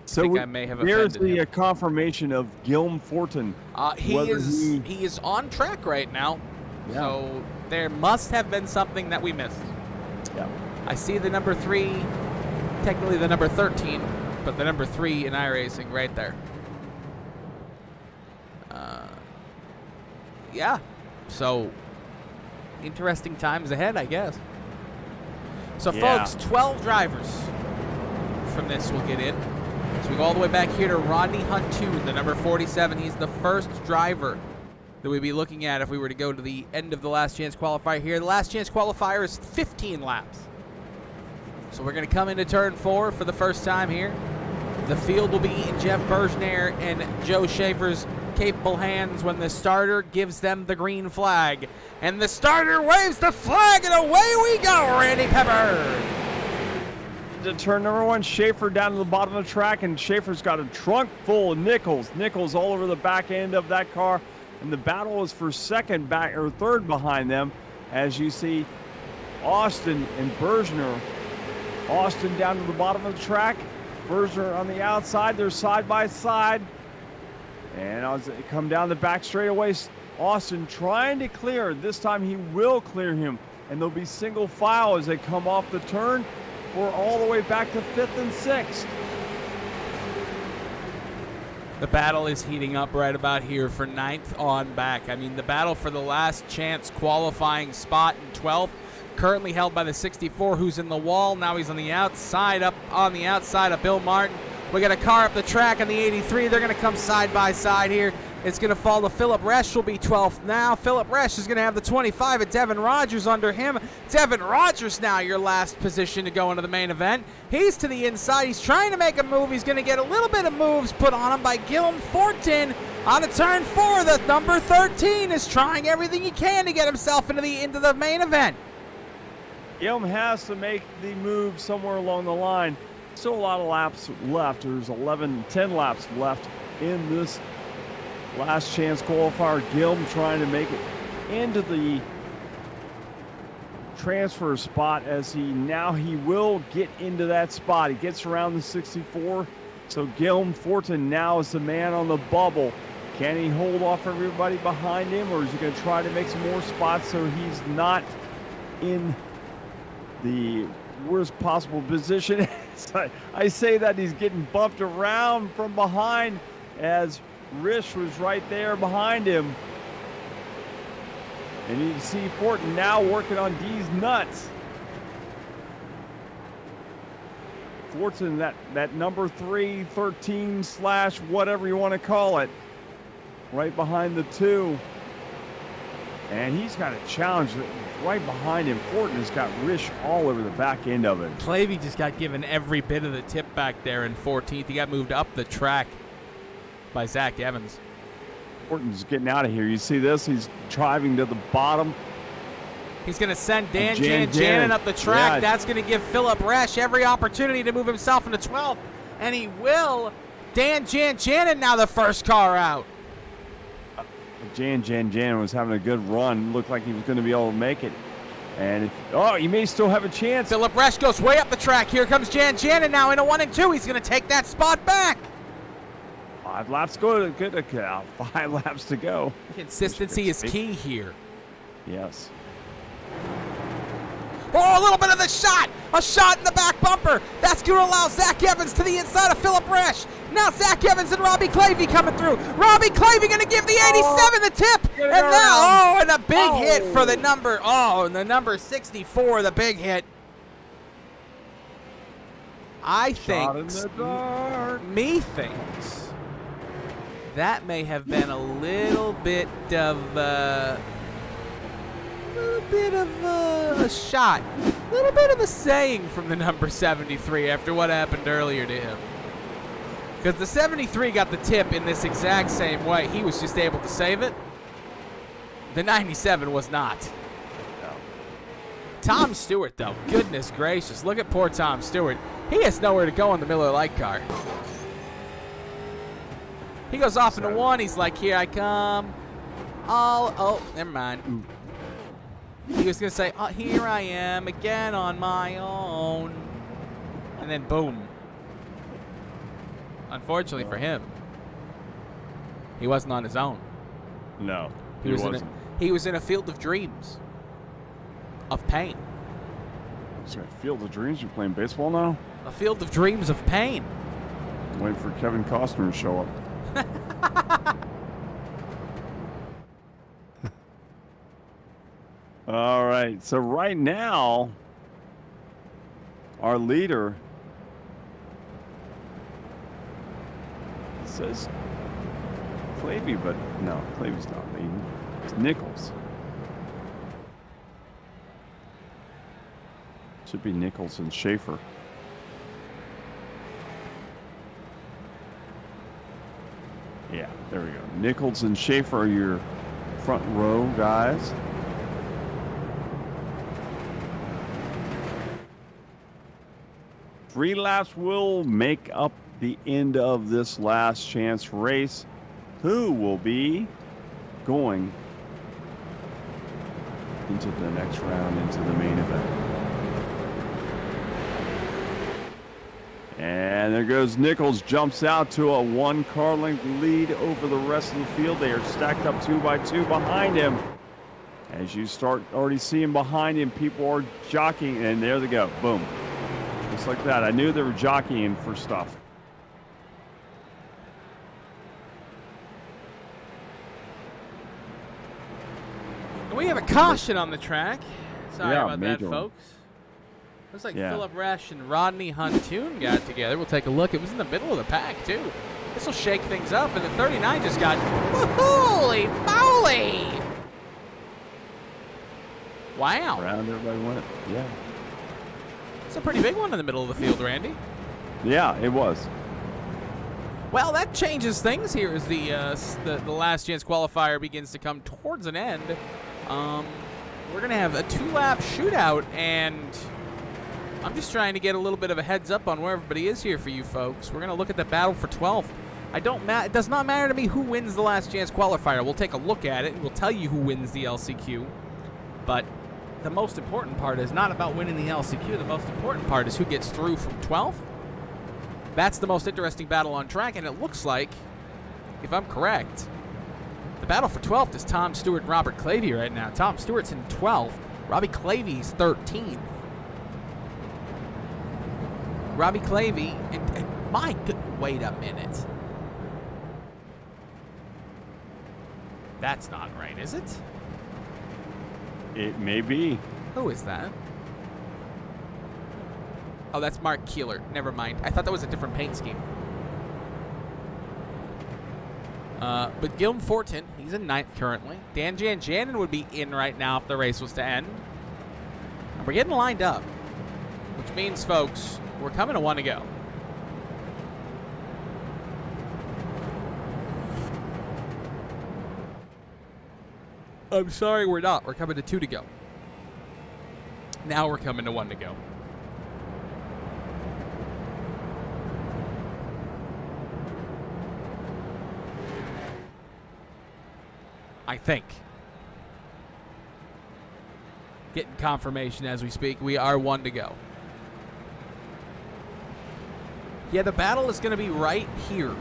So I think I may have there's offended him. confirmation of Gilm Fortin. He is on track right now. Yeah. So there must have been something that we missed. Yeah. I see the number 3, technically the number 13, but the number 3 in iRacing right there. Yeah. So interesting times ahead, I guess. So folks, 12 drivers from this will get in. So we go all the way back here to Rodney Huntoon, the number 47. He's the first driver that we'd be looking at if we were to go to the end of the last chance qualifier here. The last chance qualifier is 15 laps. So we're going to come into turn 4 for the first time here. The field will be in Jeff Bergenier and Joe Schaefer's capable hands when the starter gives them the green flag. And the starter waves the flag, and away we go, Randy Pepper. To turn number 1, Schaefer down to the bottom of the track, and Schaefer's got a trunk full of Nichols. Nichols all over the back end of that car, and the battle is for third behind them, as you see Austin and Bergenier. Austin down to the bottom of the track, Bergenier on the outside. They're side by side, and as they come down the back straightaway, Austin trying to clear. This time he will clear him, and there'll be single file as they come off the turn. We're all the way back to 5th and 6th. The battle is heating up right about here for 9th on back. I mean, the battle for the last chance qualifying spot in 12th, currently held by the 64, who's in the wall. Now he's on the outside, up on the outside of Bill Martin. We got a car up the track on the 83. They're going to come side by side here. It's going to fall to Philip Resch, will be 12th now. Philip Resch is going to have the 25 at Devin Rogers under him. Devin Rogers now your last position to go into the main event. He's to the inside. He's trying to make a move. He's going to get a little bit of moves put on him by Gilm Fortin. On a turn 4, the number 13 is trying everything he can to get himself into the main event. Gilm has to make the move somewhere along the line. Still a lot of laps left. There's 10 laps left in this last chance qualifier. Gilm trying to make it into the transfer spot as he will get into that spot. He gets around the 64. So Gilm Fortin now is the man on the bubble. Can he hold off everybody behind him, or is he going to try to make some more spots so he's not in the worst possible position? I say that he's getting bumped around from behind as Rish was right there behind him. And you can see Fortin now working on D's nuts. Fortin, that number 3, 13 / whatever you want to call it, right behind the 2. And he's got a challenge right behind him. Fortin has got Rish all over the back end of it. Clavey just got given every bit of the tip back there in 14th. He got moved up the track by Zach Evans. Fortin's getting out of here. You see this? He's driving to the bottom. He's going to send Dan Janjanin up the track. Yeah. That's going to give Philip Resch every opportunity to move himself into 12th. And he will. Dan Janjanin now the first car out. Janjanin was having a good run. Looked like he was going to be able to make it. And he may still have a chance. Philip Resch goes way up the track. Here comes Janjanin now in a 1 and 2. He's going to take that spot back. 5 laps to go. Good. 5 laps to go. Consistency is key here. Yes. Oh, a little bit of the shot. A shot in the back bumper. That's going to allow Zach Evans to the inside of Philip Resch. Now Zach Evans and Robbie Clavey coming through. Robbie Clavey going to give the 87 the tip. And now, and a big hit for the number 64, the big hit. I think, methinks, that may have been a little bit of a shot. A little bit of a saying from the number 73 after what happened earlier to him. Because the 73 got the tip in this exact same way. He was just able to save it. The 97 was not. No. Tom Stewart, though. Goodness gracious. Look at poor Tom Stewart. He has nowhere to go in the Miller Lite car. He goes off into 1. He's like, here I come. Oh, never mind. He was going to say, oh, here I am again on my own. And then boom. Unfortunately for him, he wasn't on his own. No, he wasn't. He was in a field of dreams, of pain. So Field of Dreams? You're playing baseball now? A field of dreams of pain. Waiting for Kevin Costner to show up. All right. So right now, our leader says Clavey, but no, Clavey's not leading. It's Nichols. Should be Nichols and Schaefer. Yeah, there we go. Nichols and Schaefer are your front row guys. Three laps will make up the end of this last chance race. Who will be going into the next round, into the main event? And there goes Nichols, jumps out to a 1 car length lead over the rest of the field. They are stacked up 2 by 2 behind him. As you start already seeing behind him, people are jockeying, and there they go. Boom. Just like that. I knew they were jockeying for stuff. We have a caution on the track. Sorry about that, major. folks. Looks like Philip Resch and Rodney Huntoon got together. We'll take a look. It was in the middle of the pack, too. This will shake things up, and the 39 just got... Holy moly! Wow. Around everybody went. Yeah. It's a pretty big one in the middle of the field, Randy. Yeah, it was. Well, that changes things here as the last chance qualifier begins to come towards an end. We're going to have a 2-lap shootout, and I'm just trying to get a little bit of a heads up on where everybody is here for you folks. We're going to look at the battle for 12th. It does not matter to me who wins the last chance qualifier. We'll take a look at it, and we'll tell you who wins the LCQ. But the most important part is not about winning the LCQ. The most important part is who gets through from 12th. That's the most interesting battle on track, and it looks like, if I'm correct, the battle for 12th is Tom Stewart and Robert Clavey right now. Tom Stewart's in 12th. Robbie Clavey's 13th. Robbie Clavey, and my good, wait a minute. That's not right, is it? It may be. Who is that? Oh, that's Mark Keeler. Never mind. I thought that was a different paint scheme. But Gilm Fortin, he's in 9th currently. Dan Janjanin would be in right now if the race was to end. And we're getting lined up, which means, folks, we're coming to 1 to go. I'm sorry, we're not. We're coming to 2 to go. Now we're coming to 1 to go. I think. Getting confirmation as we speak. We are 1 to go. Yeah, the battle is going to be right here.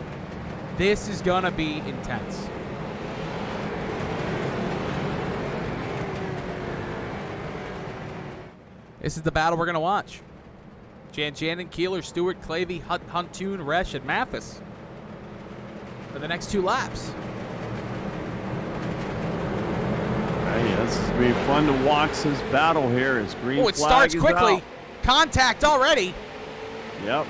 This is going to be intense. This is the battle we're going to watch. Janjanin, Keeler, Stewart, Clavey, Huntoon, Resch, and Mathis for the next 2 laps. Hey, this is going to be fun to watch this battle here as green flag it starts is quickly. out. Contact already. Yep.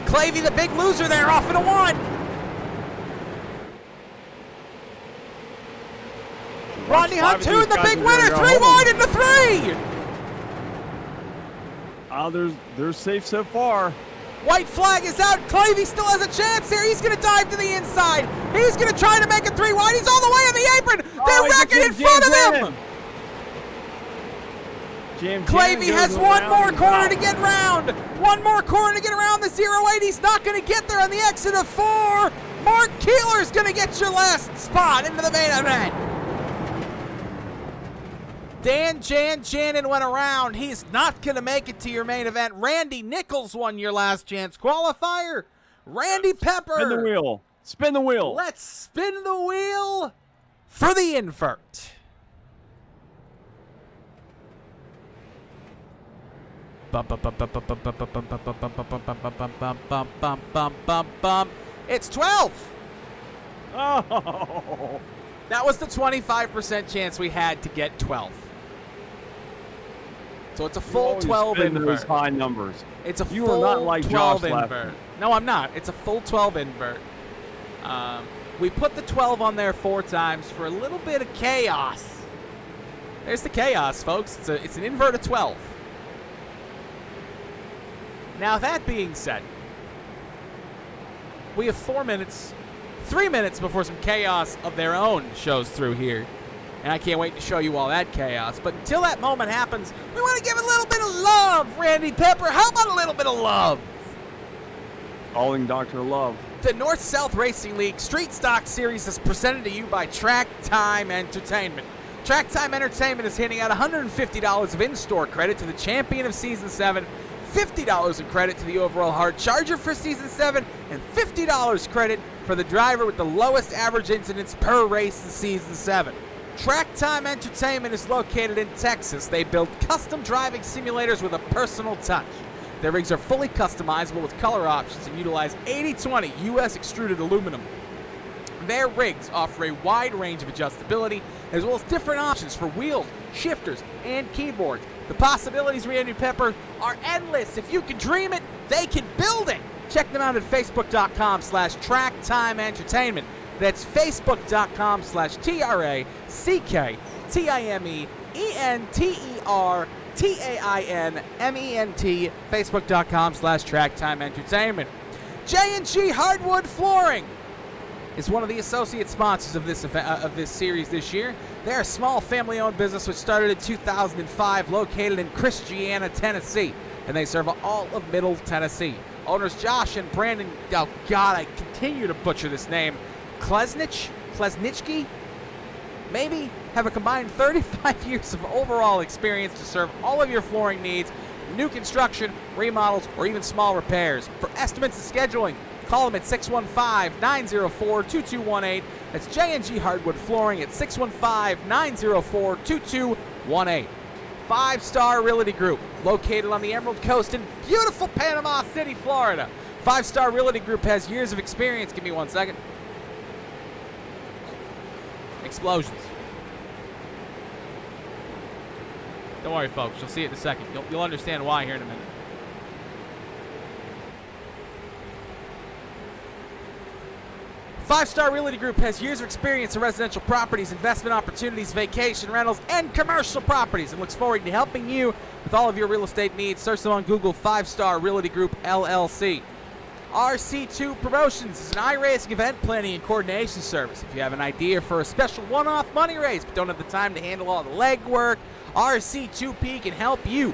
Clavey, the big loser there, off into 1. Rodney Huntoon, the big winner, 3 wide into 3. They're safe so far. White flag is out. Clavey still has a chance here. He's going to dive to the inside. He's going to try to make it 3 wide. He's all the way on the apron. They're wrecking in front of him. Clavey has 1 more corner to get round. 1 more corner to get around the 08. He's not going to get there on the exit of 4. Mark Keeler's going to get your last spot into the main event. Dan Janjanin went around. He's not going to make it to your main event. Randy Nichols won your last chance qualifier. Randy Pepper. Spin the wheel. Spin the wheel. Let's spin the wheel for the invert. It's 12. Oh. That was the 25% chance we had to get 12. So it's a full 12 invert. Those high numbers. It's a You full are not like 12 Josh invert. No, I'm not. It's a full 12 invert. We put the 12 on there 4 times for a little bit of chaos. There's the chaos, folks. It's an invert of 12. Now, that being said, we have 4 minutes, 3 minutes before some chaos of their own shows through here. And I can't wait to show you all that chaos. But until that moment happens, we want to give a little bit of love, Randy Pepper. How about a little bit of love? Calling Dr. Love. The North-South Racing League Street Stock Series is presented to you by Track Time Entertainment. Track Time Entertainment is handing out $150 of in-store credit to the champion of Season 7, $50 in credit to the overall hard charger for Season 7, and $50 credit for the driver with the lowest average incidents per race in Season 7. Track Time Entertainment is located in Texas. They build custom driving simulators with a personal touch. Their rigs are fully customizable with color options and utilize 80/20 U.S. extruded aluminum. Their rigs offer a wide range of adjustability as well as different options for wheels, shifters, and keyboards. The possibilities, Randy Pepper, are endless. If you can dream it, they can build it. Check them out at facebook.com/TrackTimeEntertainment. That's facebook.com/TrackTimeEntertainment. Facebook.com/TrackTimeEntertainment. J&G Hardwood Flooring is one of the associate sponsors of this series this year. They're a small family-owned business which started in 2005, located in Christiana, Tennessee, and they serve all of Middle Tennessee. Owners Josh and Brandon, oh God, I continue to butcher this name, Klesniczki, maybe, have a combined 35 years of overall experience to serve all of your flooring needs, new construction, remodels, or even small repairs. For estimates and scheduling, call them at 615-904-2218. That's J&G Hardwood Flooring at 615-904-2218. 5-Star Realty Group, located on the Emerald Coast in beautiful Panama City, Florida. 5-Star Realty Group has years of experience. Give me 1 second. Explosions. Don't worry, folks. You'll see it in a second. You'll understand why here in a minute. Five Star Realty Group has years of experience in residential properties, investment opportunities, vacation rentals, and commercial properties, and looks forward to helping you with all of your real estate needs. Search them on Google. 5 Star Realty Group, LLC. RC2 Promotions is an iRacing event planning and coordination service. If you have an idea for a special one-off money raise but don't have the time to handle all the legwork, RC2P can help you.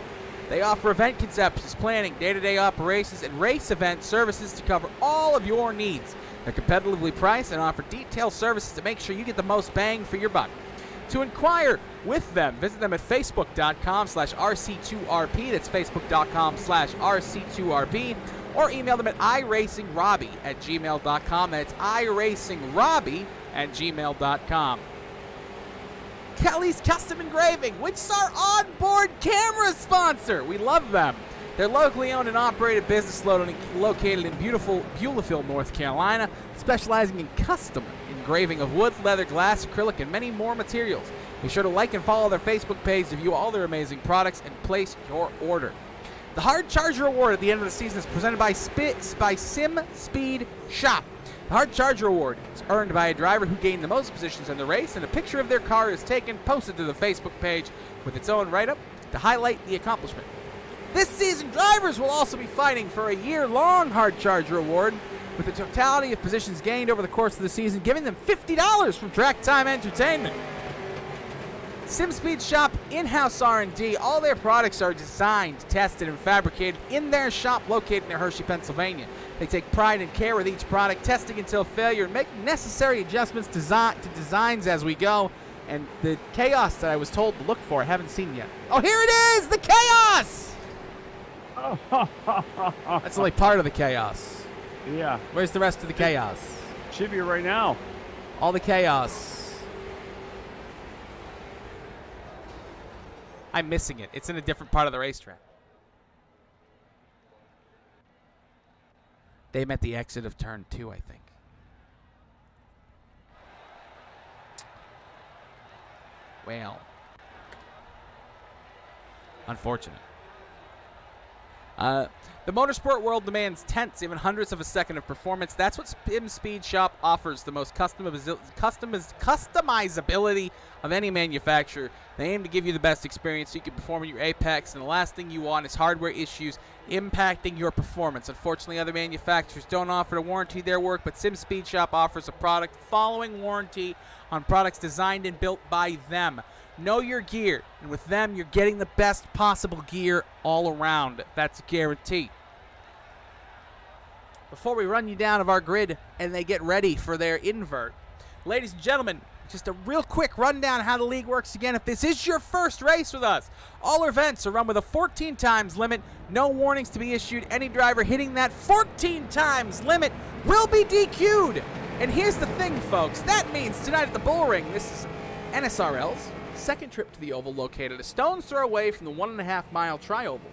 They offer event conceptions, planning, day-to-day operations, and race event services to cover all of your needs. They're competitively priced and offer detailed services to make sure you get the most bang for your buck. To inquire with them, visit them at facebook.com/RC2RP. That's facebook.com/RC2RP. Or email them at iracingrobbie@gmail.com. That's iracingrobbie@gmail.com. Kelly's Custom Engraving, which is our onboard camera sponsor. We love them. They're locally owned and operated business located in beautiful Beulaville, North Carolina, specializing in custom engraving of wood, leather, glass, acrylic, and many more materials. Be sure to like and follow their Facebook page to view all their amazing products and place your order. The Hard Charger Award at the end of the season is presented by Sim Speed Shop. The Hard Charger Award is earned by a driver who gained the most positions in the race, and a picture of their car is taken, posted to the Facebook page with its own write-up to highlight the accomplishment. This season, drivers will also be fighting for a year-long Hard Charger Award, with the totality of positions gained over the course of the season, giving them $50 from Track Time Entertainment. SimSpeed Shop in-house R&D. All their products are designed, tested, and fabricated in their shop located near Hershey, Pennsylvania. They take pride and care with each product, testing until failure, and making necessary adjustments to designs as we go. And the chaos that I was told to look for, I haven't seen yet. Oh, here it is! The chaos! That's only part of the chaos. Yeah. Where's the rest of the chaos? Should be right now. All the chaos. I'm missing it. It's in a different part of the racetrack. They met the exit of turn 2, I think. Well. Unfortunate. The motorsport world demands tenths, even hundredths of a second of performance. That's what SimSpeed Shop offers, the most customizability of any manufacturer. They aim to give you the best experience so you can perform at your apex, and the last thing you want is hardware issues impacting your performance. Unfortunately, other manufacturers don't offer to warranty their work, but SimSpeed Shop offers a product following warranty on products designed and built by them. Know your gear, and with them, you're getting the best possible gear all around. That's a guarantee. Before we run you down of our grid and they get ready for their invert, ladies and gentlemen, just a real quick rundown of how the league works again. If this is your first race with us, all our events are run with a 14 times limit. No warnings to be issued. Any driver hitting that 14 times limit will be DQ'd. And here's the thing, folks. That means tonight at the Bull Ring, this is NSRL's second trip to the oval, located a stone's throw away from the 1.5-mile tri-oval.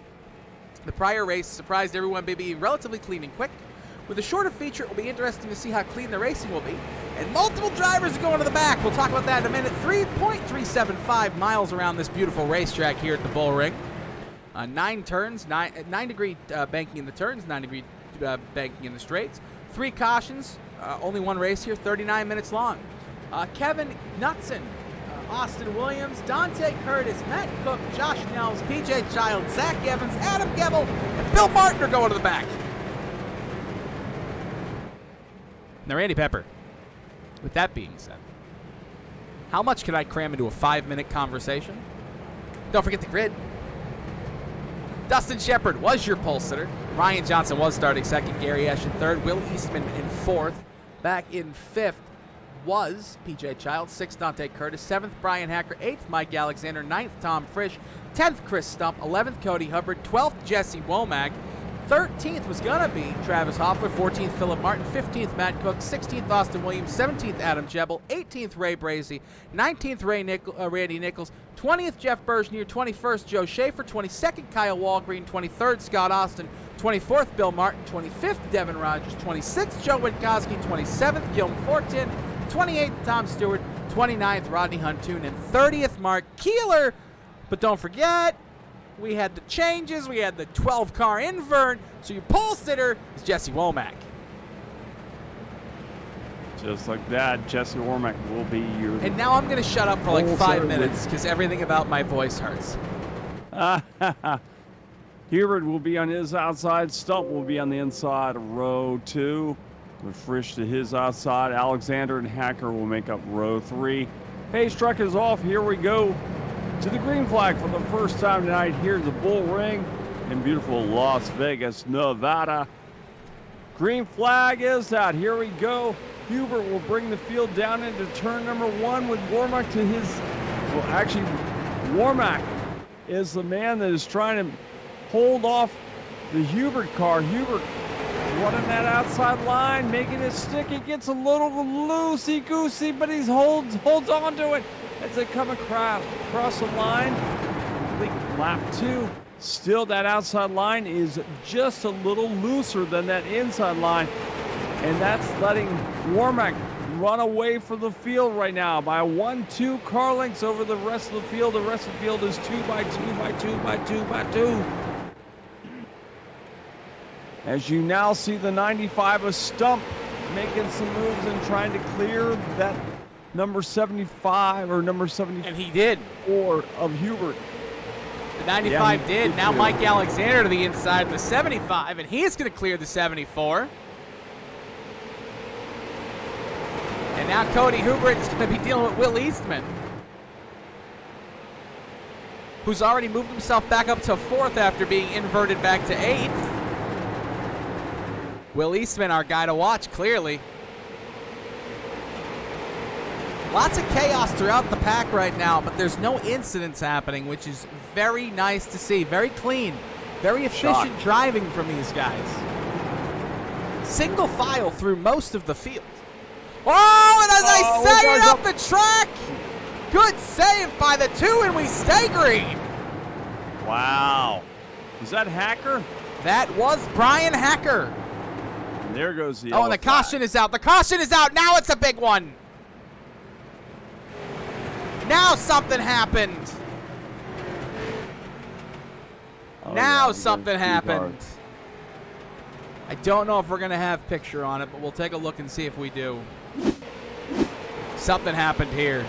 The prior race surprised everyone by being relatively clean and quick. With a shorter feature, it will be interesting to see how clean the racing will be. And multiple drivers are going to the back. We'll talk about that in a minute. 3.375 miles around this beautiful racetrack here at the Bull Ring. 9 turns, 9-degree banking in the turns, 9-degree banking in the straights. 3 cautions, only one race here, 39 minutes long. Kevin Knutson, Austin Williams, Dante Curtis, Matt Cook, Josh Nels, PJ Child, Zach Evans, Adam Gebel, and Bill Martin are going to the back. Now, Randy Pepper, with that being said, how much can I cram into a 5-minute conversation? Don't forget the grid. Dustin Shepard was your pole sitter. Ryan Johnson was starting second. Gary Esch in third. Will Eastman in fourth. Back in fifth was PJ Child. Sixth, Dante Curtis. Seventh, Brian Hacker. Eighth, Mike Alexander. Ninth, Tom Frisch. 10th, Chris Stump. 11th, Cody Hubbard. 12th, Jesse Womack. 13th was going to be Travis Hoffler. 14th, Philip Martin. 15th, Matt Cook. 16th, Austin Williams. 17th, Adam Jebel. 18th, Ray Brazy. 19th, Randy Nichols. 20th, Jeff Bergenier. 21st, Joe Schaefer. 22nd, Kyle Walgreen. 23rd, Scott Austin. 24th, Bill Martin. 25th, Devin Rogers. 26th, Joe Witkowski. 27th, Gil Fortin. 28th, Tom Stewart. 29th, Rodney Huntoon, and 30th, Mark Keeler. But don't forget, we had the changes. We had the 12-car invert. So your pole sitter is Jesse Womack. Just like that, Jesse Womack will be your... And now I'm going to shut up for like 5 minutes because everything about my voice hurts. Hubert will be on his outside. Stump will be on the inside of row 2. With Frisch to his outside. Alexander and Hacker will make up row 3. Pace truck is off. Here we go to the green flag for the first time tonight here at the Bull Ring in beautiful Las Vegas, Nevada. Green flag is out. Here we go. Hubert will bring the field down into turn number 1 with Womack to his... Well, actually, Womack is the man that is trying to hold off the Hubert car. Hubert running that outside line, making it stick. He gets a little loosey-goosey, but he holds on to it as they come across the line. Lap 2. Still, that outside line is just a little looser than that inside line, and that's letting Womack run away for the field right now by 1-2 car lengths over the rest of the field. The rest of the field is 2 by 2 by 2 by 2 by 2. As you now see the 95 of Stump making some moves and trying to clear that number 75 or number 74. And he did. Of Hubert. The 95 did. Now Mike Alexander to the inside of the 75, and he is going to clear the 74. And now Cody Hubert is going to be dealing with Will Eastman, who's already moved himself back up to 4th after being inverted back to 8th. Will Eastman, our guy to watch, clearly. Lots of chaos throughout the pack right now, but there's no incidents happening, which is very nice to see. Very clean, very efficient driving from these guys. Single file through most of the field. Oh, and as I say it up the track, good save by the 2, and we stay green. Wow. Is that Hacker? That was Brian Hacker. And there goes the... Oh, and the caution is out. The caution is out. Now it's a big one. Now something happened. Now something happened. I don't know if we're going to have picture on it, but we'll take a look and see if we do. Something happened here.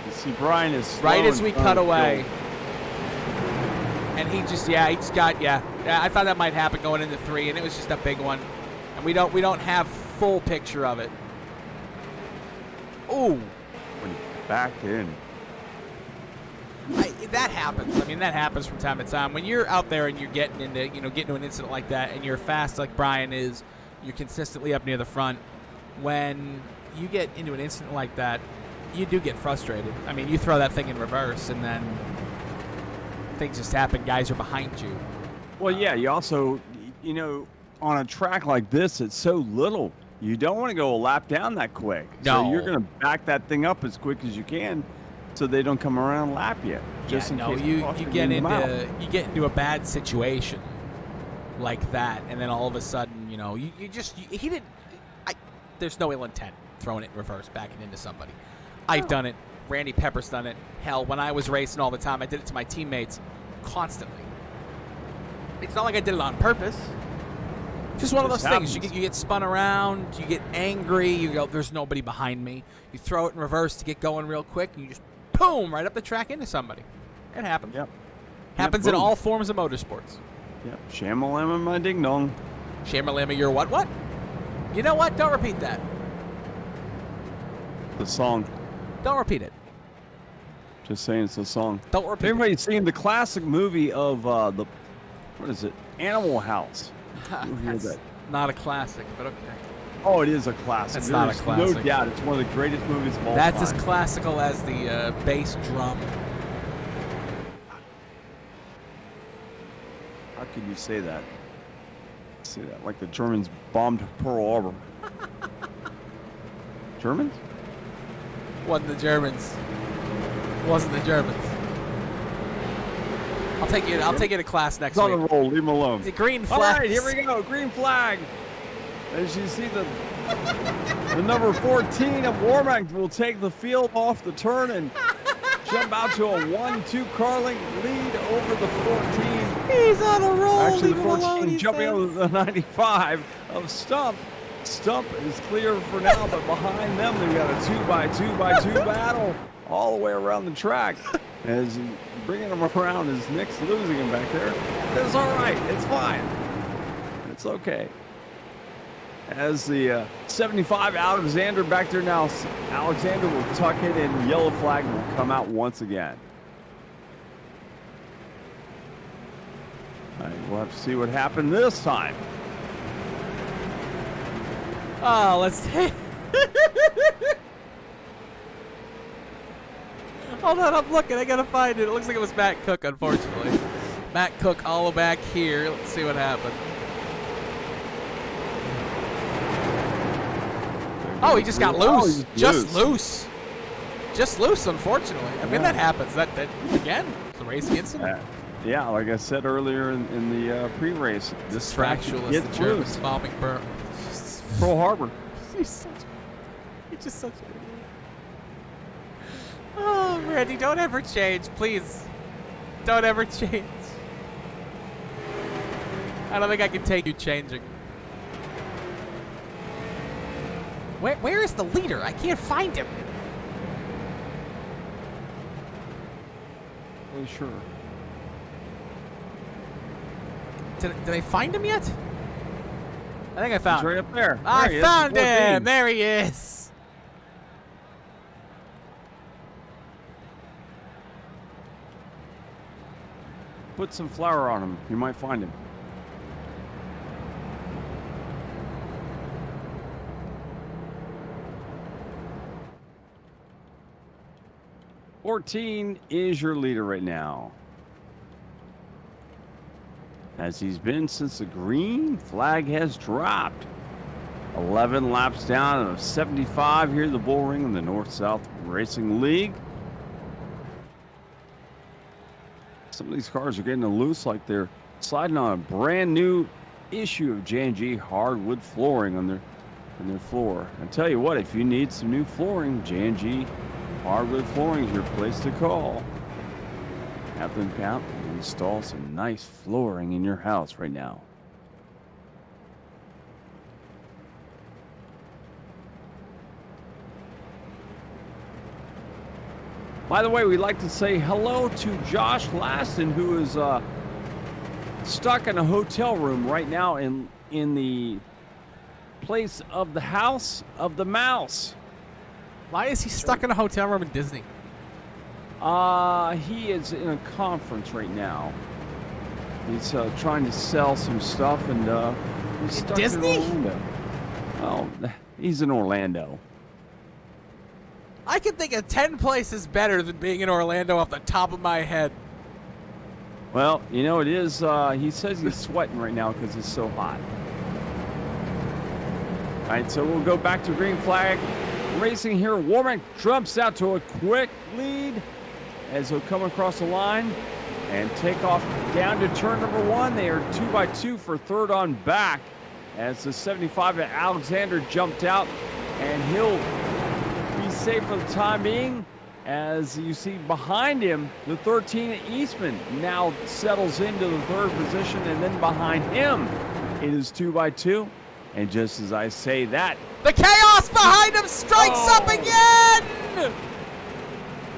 You see Brian is right as we cut away. And he just, yeah, I thought that might happen going into 3, and it was just a big one. And we don't have full picture of it. Ooh. Back in. That happens. I mean, that happens from time to time. When you're out there and you're getting into an incident like that, and you're fast like Brian is, you're consistently up near the front. When you get into an incident like that, you do get frustrated. I mean, you throw that thing in reverse, and then things just happen. Guys are behind you. Well, yeah. You also, on a track like this, it's so little. You don't want to go a lap down that quick. No. So you're going to back that thing up as quick as you can, so they don't come around and lap you. Just in case you get into a bad situation like that, and then all of a sudden, he didn't. There's no ill intent throwing it in reverse, backing into somebody. I've done it. Randy Pepper's done it. Hell, when I was racing all the time, I did it to my teammates constantly. It's not like I did it on purpose. Just one of those things. You get spun around, you get angry, you go, there's nobody behind me. You throw it in reverse to get going real quick, and you just, boom, right up the track into somebody. It happens. Yep. Happens in all forms of motorsports. Yep. Shamalama my ding dong. Shamalama your what? You know what? Don't repeat that. The song. Don't repeat it. Just saying it's a song. Don't repeat Everybody's seen the classic movie of Animal House. That's not a classic, but okay. Oh, it is a classic. It's not a classic. No doubt. It's one of the greatest movies of all That's time. as classical as the bass drum. How can you say that? Say that like the Germans bombed Pearl Harbor. Germans? Wasn't the Germans. I'll take you to class next week. It's on the roll. Leave him alone. The green flag. All right, here we go. Green flag. As you see the The number 14 of Warmack will take the field off the turn and jump out to a 1-2 car length lead over the 14. He's on a roll. Actually, the Leave him alone, 14 he jumping says. over the 95 of Stump. Stump is clear for now, but behind them, they've got a 2x2x2 battle all the way around the track. As he's bringing him around as Nick's losing him back there. It's all right. It's fine. It's okay. As the 75 Alexander back there now, Alexander will tuck it and yellow flag will come out once again. All right, we'll have to see what happened this time. Oh, let's take. Hold on, I'm looking. I gotta find it. It looks like it was Matt Cook, unfortunately. Matt Cook all back here. Let's see what happened. Oh, he just got loose. Just loose. Just loose, unfortunately. I mean, that happens. That again, the racing incident. Yeah, like I said earlier in the pre-race, this track Factual as the gets German loose. bombing burn. Pearl Harbor. He's just such an idiot. Oh, Randy, don't ever change, please. Don't ever change. I don't think I can take you changing. Where is the leader? I can't find him. Really sure. Did I find him yet? I think I found He's right up there. I found him. There he is. Put some flour on him. You might find him. "14 is your leader right now, as he's been since the green flag has dropped. 11 laps down of 75 here at the Bull Ring in the North-South Racing League. Some of these cars are getting loose like they're sliding on a brand new issue of J&G hardwood flooring on their floor. I tell you what, if you need some new flooring, J&G hardwood flooring is your place to call. Have them count and install some nice flooring in your house right now. By the way, we'd like to say hello to Josh Laston, who is stuck in a hotel room right now in the place of the House of the Mouse. Why is he stuck in a hotel room in Disney? He is in a conference right now. He's trying to sell some stuff, and he's stuck Disney? in Orlando. Oh, he's in Orlando. I can think of 10 places better than being in Orlando off the top of my head. Well, you know, it is, he says he's sweating right now because it's so hot. All right, so we'll go back to green flag racing here. Warmack jumps out to a quick lead as he'll come across the line and take off down to turn number 1. They are 2x2 for third on back as the 75 at Alexander jumped out, and he'll be safe for the time being. As you see behind him, the 13 at Eastman now settles into the third position, and then behind him it is 2x2. And just as I say that, The chaos behind him strikes up again!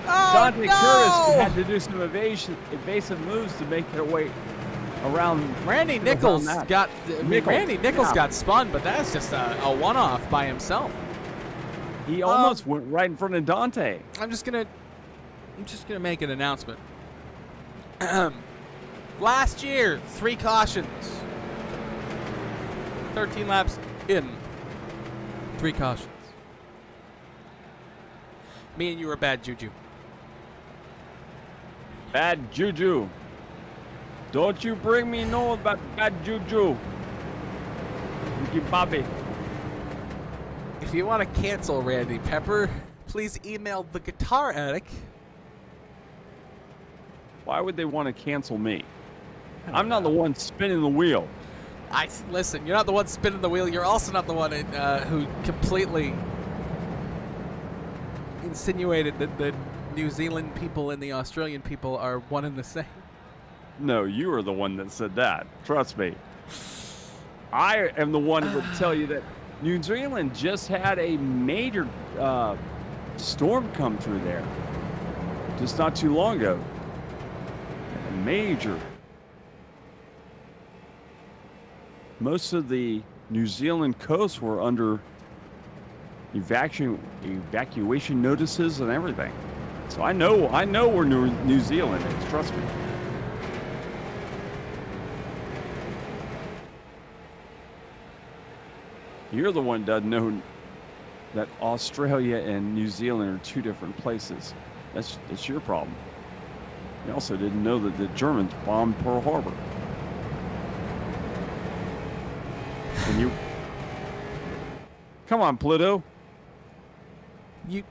Oh, Dante no! Curtis had to do some evasive moves to make their way around. Randy Nichols that. got Randy Nichols yeah. got spun, but that's just a one-off by himself. He almost went right in front of Dante. I'm just gonna make an announcement. Last year, 3 cautions. 13 laps in. 3 cautions. Me and you were bad juju. Bad juju. Don't you bring me no about bad juju. Ricky Bobby. If you want to cancel Randy Pepper, please email the Guitar Addict. Why would they want to cancel me? I'm not the one spinning the wheel. Listen, you're not the one spinning the wheel. You're also not the one who completely insinuated that the New Zealand people and the Australian people are one and the same. No, you are the one that said that. Trust me. I am the one who would tell you that New Zealand just had a major storm come through there just not too long ago. A major. Most of the New Zealand coast were under evacuation notices and everything. So I know where New Zealand is. Trust me. You're the one that doesn't know that Australia and New Zealand are two different places. That's your problem. You also didn't know that the Germans bombed Pearl Harbor. And you... Come on, Pluto. I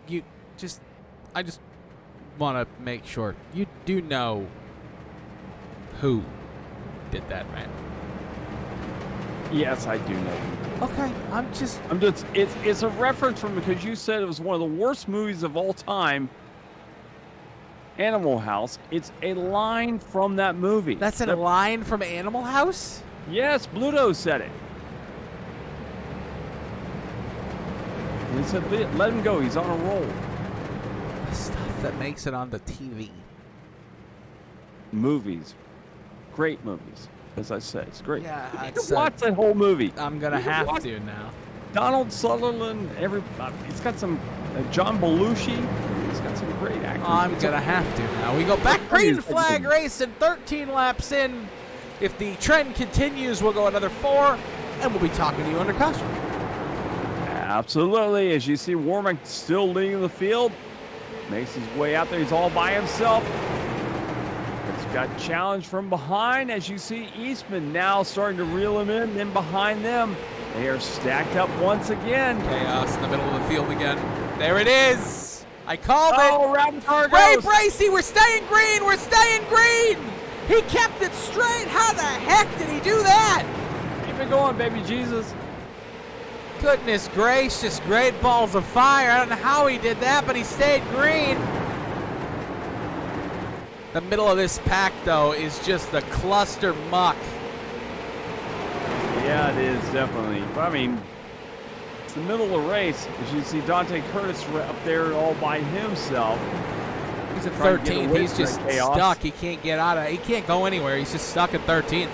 just want to make sure. You do know who did that, right? Yes, I do know. Okay, it's a reference from, because you said it was one of the worst movies of all time, Animal House. It's a line from that movie. That's a line from Animal House? Yes, Pluto said it. He said, let him go. He's on a roll. The stuff that makes it on the TV. Movies. Great movies. As I said, it's great. Yeah, you can watch that whole movie. I'm going to have to now. Donald Sutherland, it's got some John Belushi. It's got some great actors. I'm going to have to now. We go back green flag racing, 13 laps in. If the trend continues, we'll go another 4, and we'll be talking to you under caution. Absolutely. As you see, Warmick still leading the field. Makes his way out there. He's all by himself. He's got challenged from behind. As you see, Eastman now starting to reel him in. Then behind them, they are stacked up once again. Chaos in the middle of the field again. There it is. I called it. Oh, Raptor Ray goes. Bracey, we're staying green. We're staying green. He kept it straight. How the heck did he do that? Keep it going, baby Jesus. Goodness gracious, great balls of fire. I don't know how he did that, but he stayed green. The middle of this pack, though, is just a cluster muck. Yeah, it is, definitely. But, I mean, it's the middle of the race. As you see, Dante Curtis up there all by himself. He's at 13th. He's just stuck. He can't get out of it. He can't go anywhere. He's just stuck at 13th.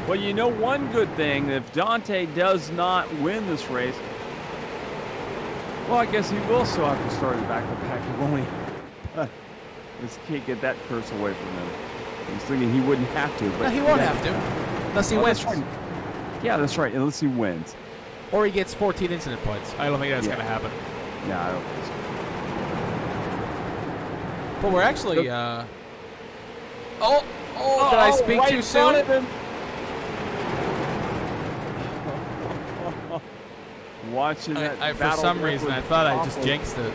Well, you know one good thing, if Dante does not win this race, well, I guess he will still have to start at the back of the pack. He won't. Just can't get that curse away from him. He's thinking he wouldn't have to. But no, he won't have to. Unless he wins. That's right. Yeah, that's right. Unless he wins. Or he gets 14 incident points. I don't think that's going to happen. No, I don't think so. But we're actually... did I speak right too soon? Watching that for some reason, I thought I just jinxed it.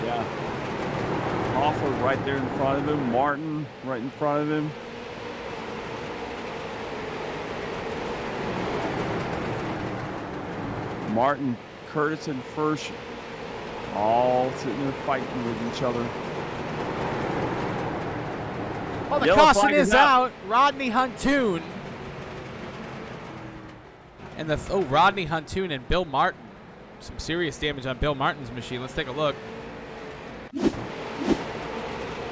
Yeah. Hoffler right there in front of him. Martin right in front of him. Martin, Curtis in first. All sitting there fighting with each other. Well, the caution is out. Rodney Huntoon. And Rodney Huntoon and Bill Martin. Some serious damage on Bill Martin's machine. Let's take a look.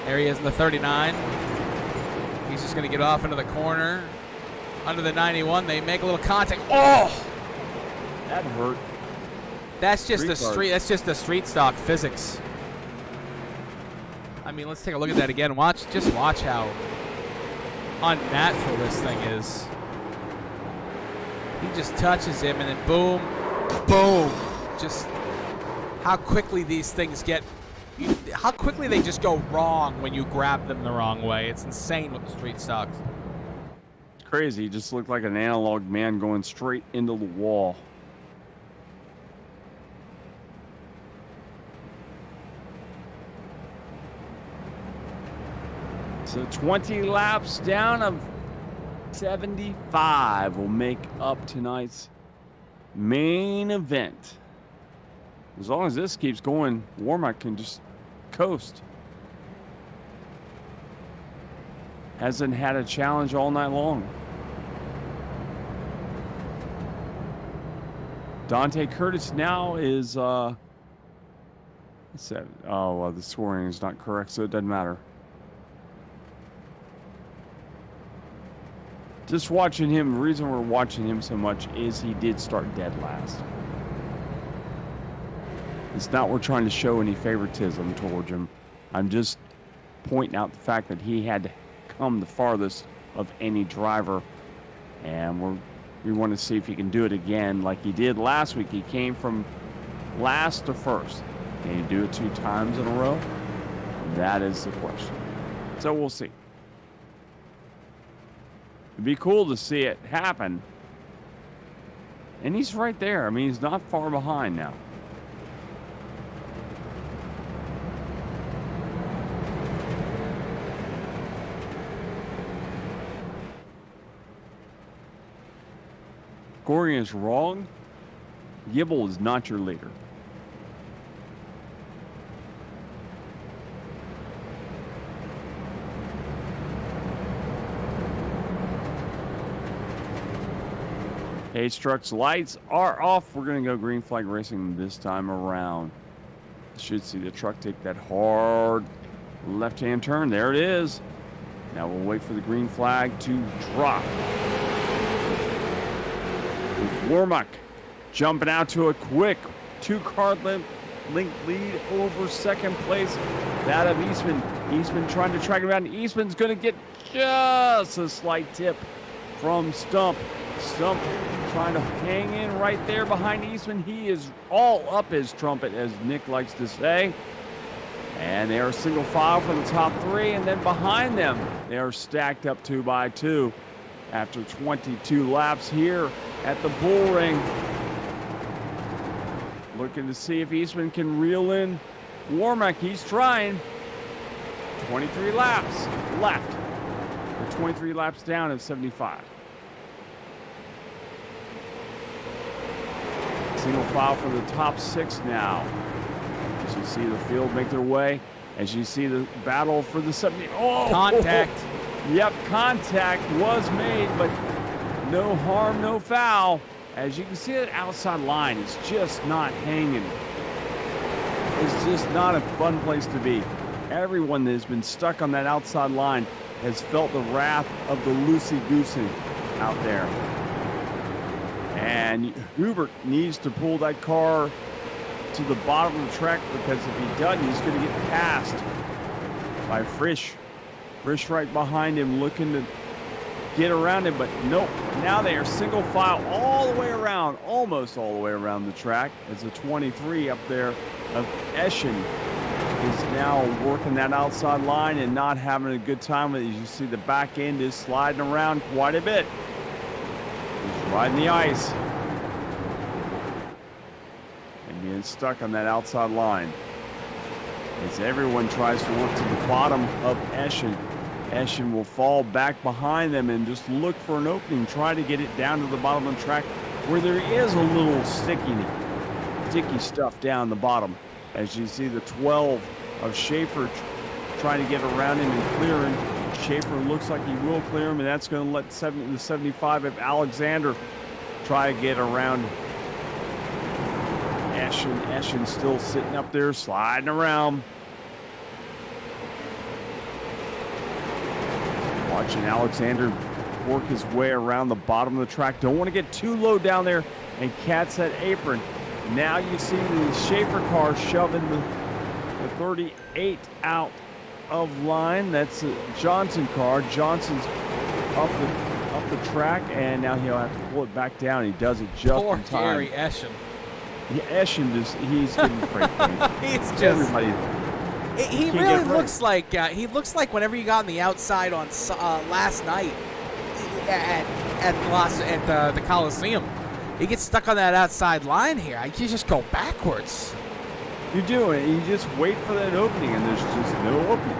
There he is in the 39. He's just going to get off into the corner. Under the 91, they make a little contact. Oh! That hurt. That's just the street. That's just the street stock physics. I mean, let's take a look at that again. Just watch how unnatural this thing is. He just touches him, and then boom, boom. Just how quickly these things get, how quickly they just go wrong when you grab them the wrong way. It's insane with the street stocks. It's crazy. He just looked like an analog man going straight into the wall. So 20 laps down of 75 will make up tonight's main event. As long as this keeps going, Warmack can just coast. Hasn't had a challenge all night long. Dante Curtis now is, the scoring is not correct, so it doesn't matter. Just watching him, the reason we're watching him so much is he did start dead last. It's not we're trying to show any favoritism towards him. I'm just pointing out the fact that he had to come the farthest of any driver, and we want to see if he can do it again like he did last week. He came from last to first. Can he do it 2 times in a row? That is the question. So we'll see. It'd be cool to see it happen. And he's right there. I mean, he's not far behind now. Scoring is wrong. Gibble is not your leader. H-Truck's lights are off. We're going to go green flag racing this time around. Should see the truck take that hard left-hand turn. There it is. Now we'll wait for the green flag to drop. Warmack jumping out to a quick 2-car length lead over second place. That of Eastman. Eastman trying to track him down. Eastman's going to get just a slight tip from Stump. Stump trying to hang in right there behind Eastman. He is all up his trumpet, as Nick likes to say. And they are single file for the top 3, and then behind them, they are stacked up 2 by 2 after 22 laps here at the Bull Ring. Looking to see if Eastman can reel in Warmack. He's trying. 23 laps left. We're 23 laps down at 75. Single file for the top 6 now. As you see the field make their way, as you see the battle for the 70. Oh! Contact. Yep, contact was made, but no harm, no foul. As you can see, that outside line is just not hanging. It's just not a fun place to be. Everyone that has been stuck on that outside line has felt the wrath of the loosey-goosey out there. And Hubert needs to pull that car to the bottom of the track, because if he doesn't, he's going to get passed by Frisch. Frisch right behind him, looking to get around him, but nope. Now they are single file all the way around, almost all the way around the track, as the 23 up there of Eschen is now working that outside line and not having a good time with it. As you see, the back end is sliding around quite a bit. He's riding the ice and being stuck on that outside line as everyone tries to work to the bottom of Eschen. Eschen will fall back behind them and just look for an opening, try to get it down to the bottom of the track where there is a little sticky stuff down the bottom. As you see the 12 of Schaefer trying to get around him and clear him. Schaefer looks like he will clear him, and that's going to let the 75 of Alexander try to get around Eschen. Eschen still sitting up there, sliding around. Watching Alexander work his way around the bottom of the track. Don't want to get too low down there and catch that apron. Now you see the Schaefer car shoving the 38 out of line. That's a Johnson car. Johnson's up the track, and now he'll have to pull it back down. He does it just Poor in time. Gary Eschen. Yeah, Eschen he's getting freight train. He's just Everybody. He really looks like whenever you got on the outside on last night at the Coliseum. He gets stuck on that outside line here. You just go backwards. You do it. You just wait for that opening, and there's just no opening.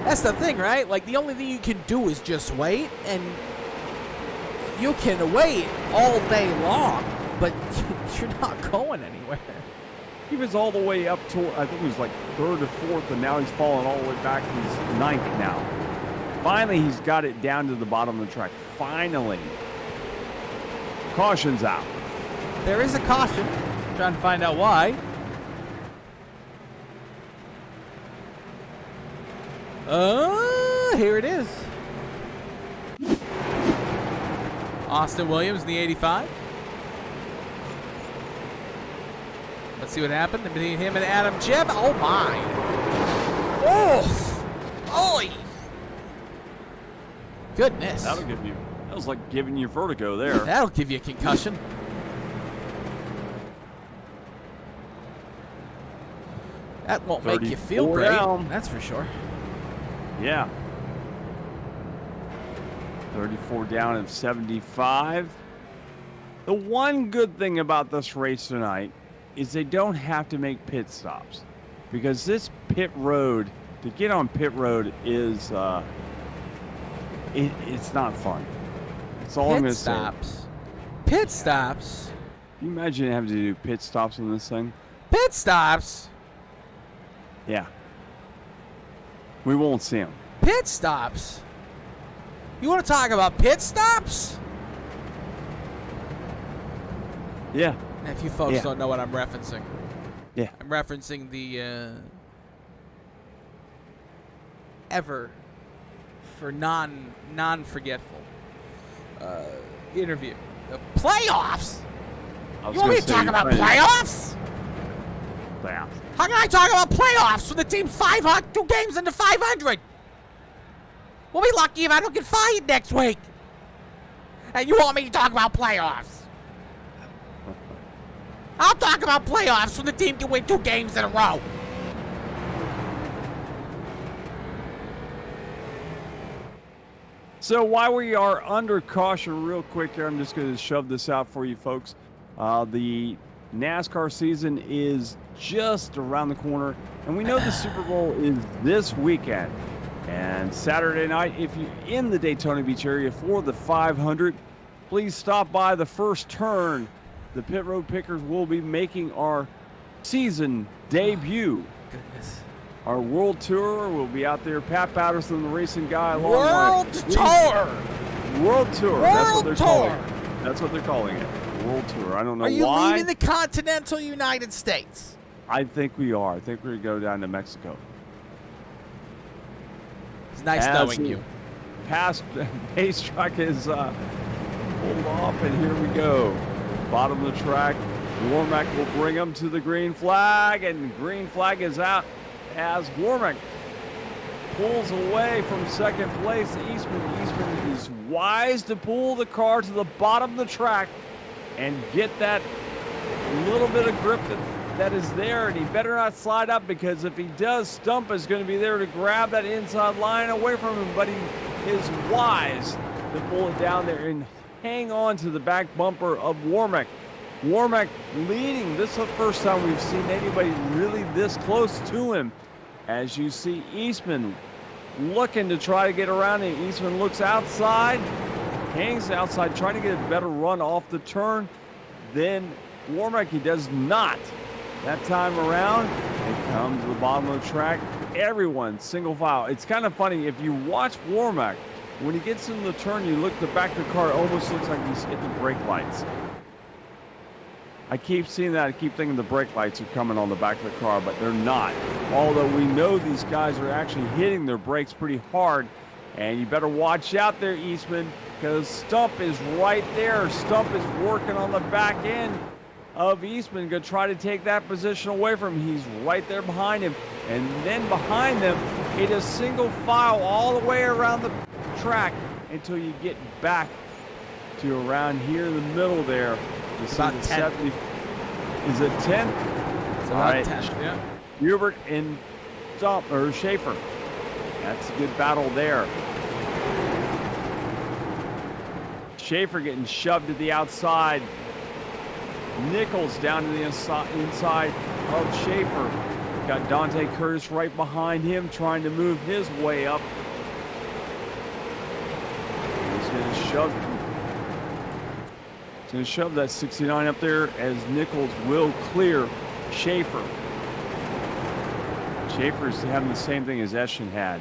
That's the thing, right? Like, the only thing you can do is just wait, and You can wait all day long, but you're not going anywhere. He was all the way up to, I think he was like 3rd or 4th, and now he's fallen all the way back. He's 9th now. Finally, he's got it down to the bottom of the track. Finally. Caution's out. There is a caution. I'm trying to find out why. Here it is. Austin Williams in the 85. Let's see what happened between him and Adam Jebb. Oh, my. Oh! Oy! Goodness. That'll give you, that was like giving you vertigo there. That'll give you a concussion. That won't make you feel 34 great. down. That's for sure. Yeah. 34 down of 75. The one good thing about this race tonight is they don't have to make pit stops, because this pit road, to get on pit road is it's not fun. That's all I'm going to say. Pit stops. Can you imagine having to do pit stops on this thing? Pit stops. Yeah. We won't see them. Pit stops. You want to talk about pit stops? Yeah. If you folks don't know what I'm referencing. Yeah. I'm referencing the ever for non-forgetful interview. The playoffs? You want me to talk about playoffs? Playoffs. How can I talk about playoffs when the team's 500, 2 games into 500? We'll be lucky if I don't get fired next week. And you want me to talk about playoffs? I'll talk about playoffs when the team can win 2 games in a row. So while we are under caution, real quick here, I'm just going to shove this out for you folks. The NASCAR season is just around the corner, and we know the Super Bowl is this weekend. And Saturday night, if you're in the Daytona Beach area for the 500, please stop by the first turn. The Pit Road Pickers will be making our season debut. Goodness. Our World Tour will be out there. Pat Patterson, the racing guy. World Tour! World Tour. That's what they're World calling Tour. it. That's what they're calling it. World Tour. I don't know Are you why. leaving the continental United States? I think we are. I think we're going to go down to Mexico. It's nice As knowing you. Past base truck is pulled off, and here we go. Bottom of the track. Warmack will bring him to the green flag, and green flag is out as Warmack pulls away from second place. Eastman is wise to pull the car to the bottom of the track and get that little bit of grip that is there, and he better not slide up, because if he does, Stump is going to be there to grab that inside line away from him, but he is wise to pull it down there and hang on to the back bumper of Warmack. Warmack leading. This is the first time we've seen anybody really this close to him. As you see Eastman looking to try to get around him. Eastman looks outside, hangs outside, trying to get a better run off the turn. Then Warmack, he does not. That time around, it comes to the bottom of the track. Everyone single file. It's kind of funny, if you watch Warmack, when he gets in the turn, you look at the back of the car, it almost looks like he's hitting the brake lights. I keep seeing that. I keep thinking the brake lights are coming on the back of the car, but they're not. Although we know these guys are actually hitting their brakes pretty hard. And you better watch out there, Eastman, because Stump is right there. Stump is working on the back end of Eastman, going to try to take that position away from him. He's right there behind him. And then behind them, it is single file all the way around the track until you get back to around here in the middle there. It's about 10. 70. Is it 10? It's All about right. 10. Yeah. Hubert and Schaefer. That's a good battle there. Schaefer getting shoved to the outside. Nichols down to the inside of Schaefer. Got Dante Curtis right behind him, trying to move his way up. He's going to shove He's going to shove that 69 up there as Nichols will clear Schaefer. Schaefer's having the same thing as Eschen had.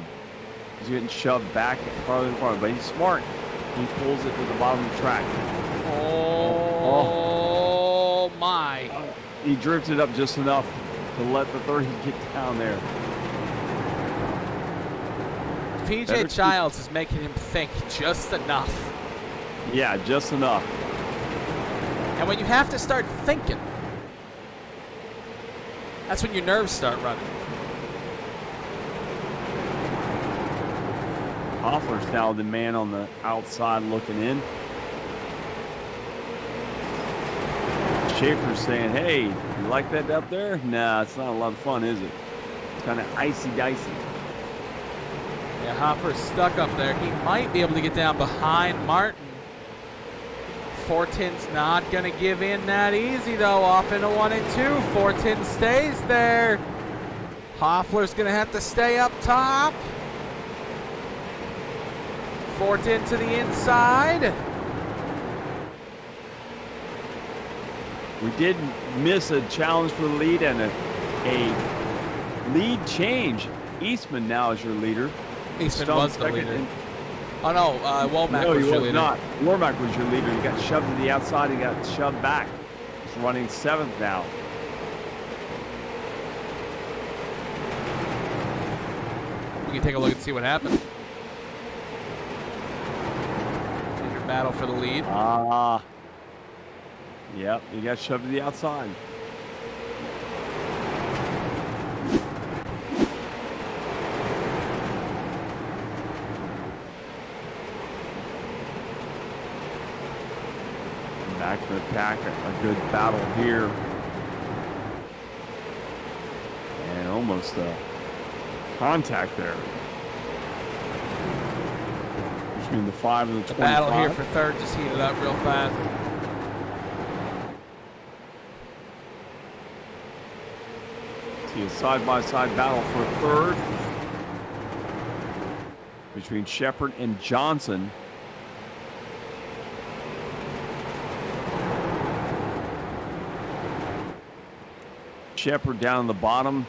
He's getting shoved back farther and farther, but he's smart. He pulls it to the bottom of the track. Oh my. He drifted up just enough to let the 30 get down there. PJ Childs is making him think just enough. Yeah, just enough. And when you have to start thinking, that's when your nerves start running. Hoffler's now the man on the outside looking in. Schaefer's saying, hey, you like that up there? Nah, it's not a lot of fun, is it? It's kind of icy-dicey. Yeah, Hopper's stuck up there. He might be able to get down behind Martin. Fortin's not going to give in that easy, though. Off into 1 and 2. Fortin stays there. Hoffler's going to have to stay up top. Fortin to the inside. We did miss a challenge for the lead and a lead change. Eastman now is your leader. Eastman was the leader. Oh, no, Womack was your leader. No, he was not. Womack was your leader. He got shoved to the outside. He got shoved back. He's running 7th now. We can take a look and see what happened. Here's your battle for the lead. Yep, he got shoved to the outside. Back to the pack, a good battle here. And almost contact there. Between the 5 and the 25. The battle here for third just heated up real fast. See a side-by-side battle for third between Shepard and Johnson. Shepard down on the bottom.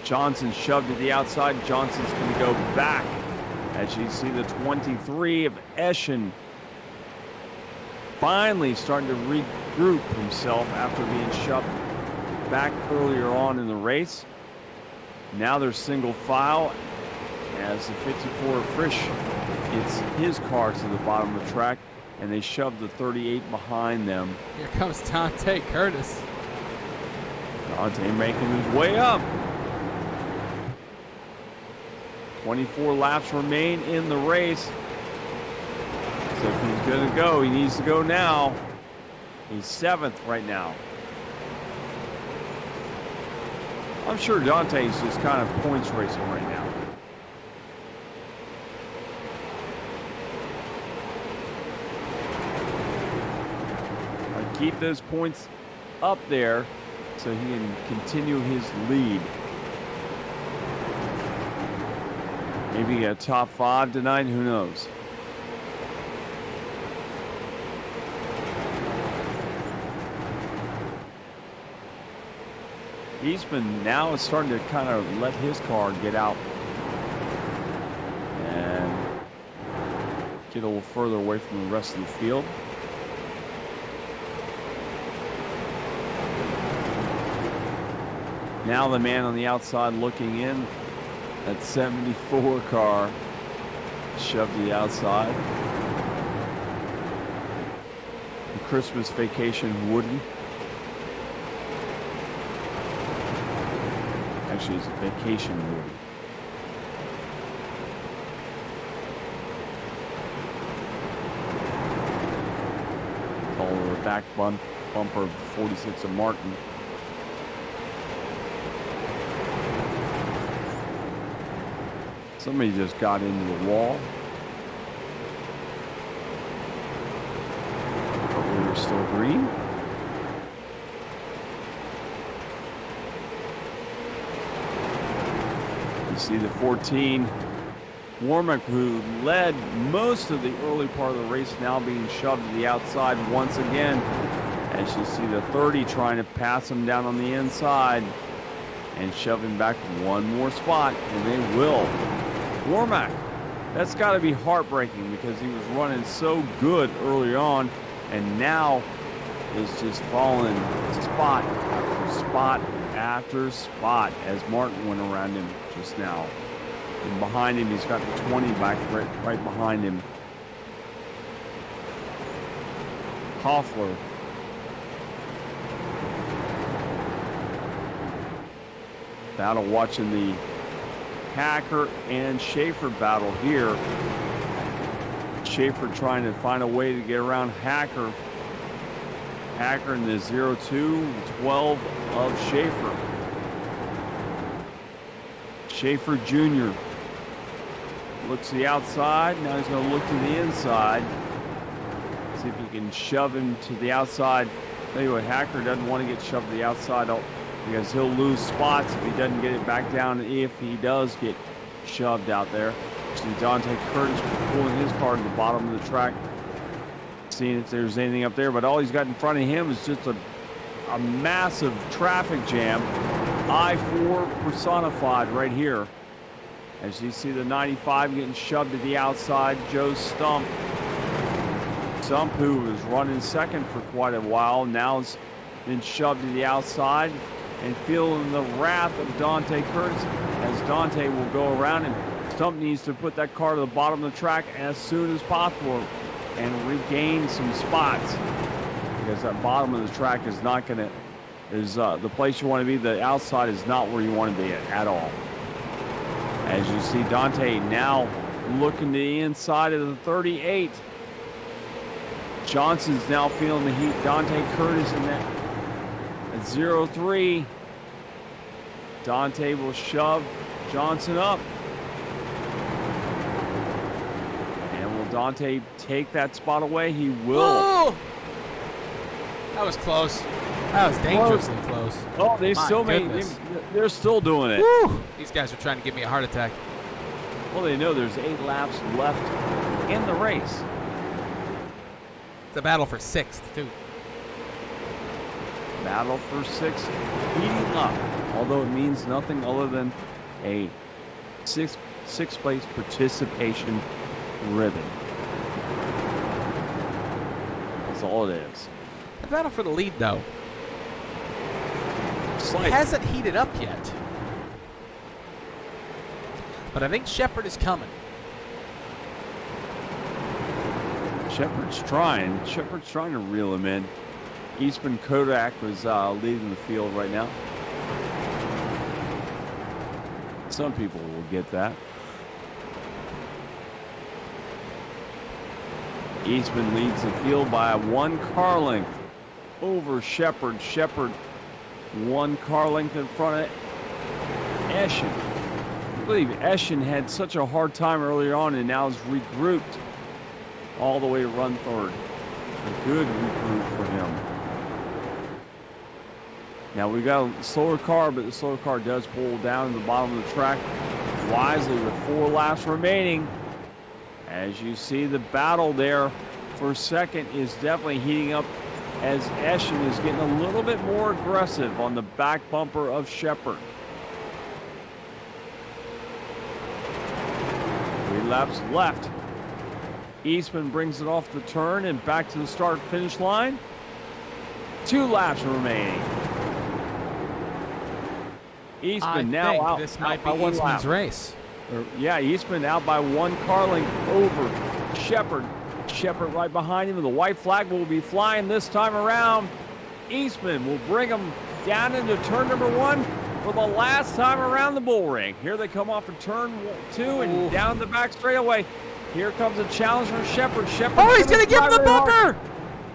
Johnson shoved to the outside. Johnson's going to go back. As you see the 23 of Eschen finally starting to regroup himself after being shoved back earlier on in the race. Now they're single file as the 54 Frisch gets his car to the bottom of the track, and they shove the 38 behind them. Here comes Dante Curtis. Dante making his way up. 24 laps remain in the race. So if he's going to go, he needs to go now. He's 7th right now. I'm sure Dante's just kind of points racing right now. Keep those points up there so he can continue his lead. Maybe a top 5 tonight, who knows? Eastman now is starting to kind of let his car get out and get a little further away from the rest of the field. Now the man on the outside looking in, that 74 car shoved to the outside. The Christmas vacation Woody. Actually, it's a vacation Woody. Follow the back bumper of 46 of Martin. Somebody just got into the wall. But we were still green. You see the 14 Warmick, who led most of the early part of the race, now being shoved to the outside once again. As you see the 30 trying to pass him down on the inside and shove him back one more spot, and they will. Warmick, that's got to be heartbreaking because he was running so good early on, and now is just falling spot after spot after spot as Martin went around him just now. And behind him, he's got the 20 back right behind him. Hoffler. Battle watching the Hacker and Schaefer battle here. Schaefer trying to find a way to get around Hacker. Hacker in the 0-2-12 of Schaefer. Schaefer Jr. looks to the outside. Now he's going to look to the inside. See if he can shove him to the outside. Anyway, Hacker doesn't want to get shoved to the outside because he'll lose spots if he doesn't get it back down, if he does get shoved out there. See Dante Curtis pulling his car to the bottom of the track, seeing if there's anything up there, but all he's got in front of him is just a massive traffic jam. I-4 personified right here. As you see the 95 getting shoved to the outside, Joe Stump. Stump, who was running second for quite a while, now has been shoved to the outside and feeling the wrath of Dante Curtis as Dante will go around him. Stump needs to put that car to the bottom of the track as soon as possible and regain some spots, because that bottom of the track is not going to, the place you want to be. The outside is not where you want to be at all. As you see Dante now looking to the inside of the 38. Johnson's now feeling the heat. Dante Curtis in that at 0-3. Dante will shove Johnson up. And will Dante take that spot away? He will. Whoa! That was close. That was dangerously close. Oh, they still they're still doing it. Woo! These guys are trying to give me a heart attack. Well, they know there's 8 laps left in the race. It's a battle for 6th, too. Battle for 6th, heating up. Although it means nothing other than a sixth place participation ribbon. That's all it is. The battle for the lead, though. Slight. It hasn't heated up yet. But I think Shepard is coming. Shepard's trying to reel him in. Eastman Kodak was leading the field right now. Some people will get that. Eastman leads the field by 1 car length over Shepard. Shepard 1 car length in front of Eschen. I believe Eschen had such a hard time earlier on and now is regrouped all the way to run third. A good regroup for him. Now we got a slower car, but the slower car does pull down to the bottom of the track wisely with 4 laps remaining. As you see, the battle there for second is definitely heating up as Eschen is getting a little bit more aggressive on the back bumper of Shepard. 3 laps left. Eastman brings it off the turn and back to the start-finish line. 2 laps remaining. Eastman now out. This might be by 1 Eastman's lap. race. Yeah, Eastman out by 1 car length over Shepard. Shepard right behind him. The white flag will be flying this time around. Eastman will bring him down into turn number 1 for the last time around the bull ring. Here they come off of turn 2 and down the back straightaway. Here comes a challenge from Shepard. Shepard. Oh, he's going to give him the bumper!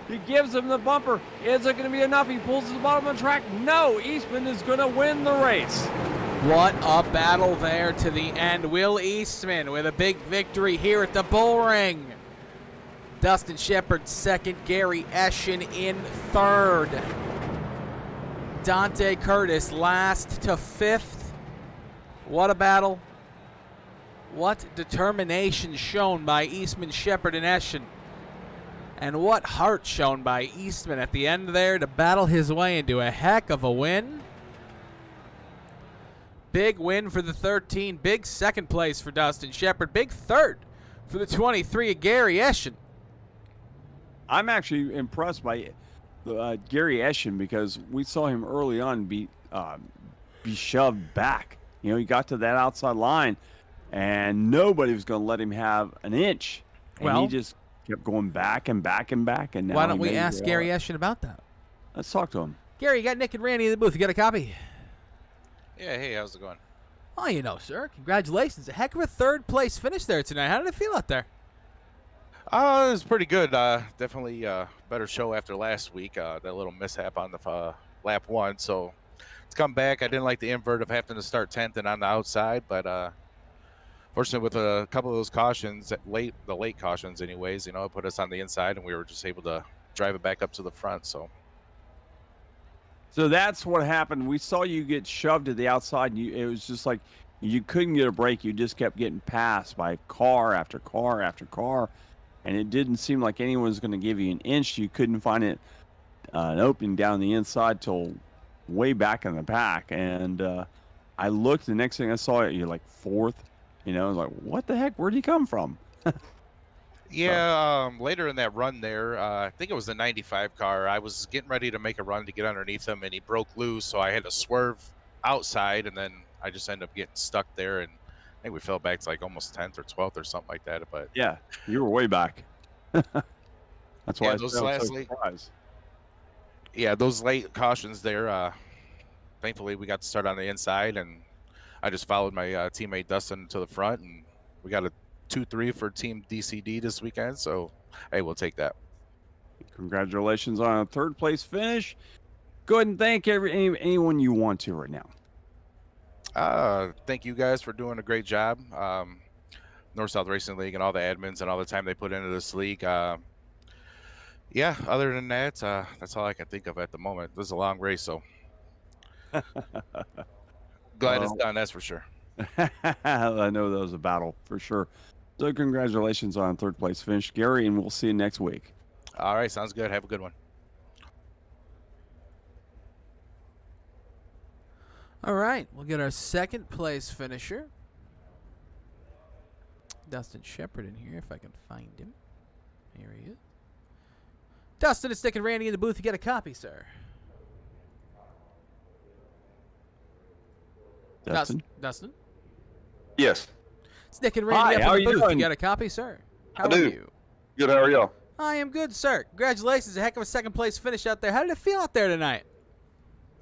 He gives him the bumper. Is it going to be enough? He pulls to the bottom of the track. No, Eastman is going to win the race. What a battle there to the end. Will Eastman with a big victory here at the bull ring. Dustin Shepard second, Gary Eschen in third. Dante Curtis last to 5th. What a battle. What determination shown by Eastman, Shepard, and Eschen. And what heart shown by Eastman at the end there to battle his way into a heck of a win. Big win for the 13. Big second place for Dustin Shepard. Big third for the 23 of Gary Eschen. I'm actually impressed by Gary Eschen because we saw him early on be shoved back. You know, he got to that outside line, and nobody was going to let him have an inch. And he just kept going back and back and back. And now why don't we ask Gary Eschen about that? Let's talk to him. Gary, you got Nick and Randy in the booth. You got a copy? Yeah, hey, how's it going? Oh, you know, sir. Congratulations. A heck of a third-place finish there tonight. How did it feel out there? It was pretty good. Definitely better show after last week. That little mishap on the lap 1. So it's come back. I didn't like the invert of having to start 10th and on the outside, but fortunately with a couple of those cautions, the late cautions anyways, you know, it put us on the inside and we were just able to drive it back up to the front. So that's what happened. We saw you get shoved to the outside, and it was just like you couldn't get a break. You just kept getting passed by car after car after car, and it didn't seem like anyone was going to give you an inch. You couldn't find it an opening down the inside till way back in the back. And I looked. The next thing I saw, you're like fourth. You know, I was like, what the heck? Where'd he come from? Yeah, later in that run there, I think it was the 95 car. I was getting ready to make a run to get underneath him, and he broke loose, so I had to swerve outside, and then I just ended up getting stuck there, and I think we fell back to like almost 10th or 12th or something like that. But yeah, you were way back. That's why yeah, I was so surprised. Yeah, those late cautions there, thankfully we got to start on the inside, and I just followed my teammate Dustin to the front, and we got a 2-3 for Team DCD this weekend, so hey, we'll take that. Congratulations on a third place finish. Go ahead and thank anyone you want to right now. Thank you guys for doing a great job. North-South Racing League and all the admins and all the time they put into this league. Yeah, other than that, that's all I can think of at the moment. This is a long race, so glad it's done, that's for sure. I know that was a battle for sure. So congratulations on third place finish, Gary, and we'll see you next week. All right, sounds good. Have a good one. All right, we'll get our second place finisher, Dustin Shepard, in here if I can find him. Here he is. Dustin is sticking Randy in the booth. You get a copy, sir. Dustin? Yes. Sticking Randy Hi, up in the booth. doing? You got a copy, sir? How I are do. you? Good, how are y'all? I am good, sir. Congratulations. A heck of a second place finish out there. How did it feel out there tonight?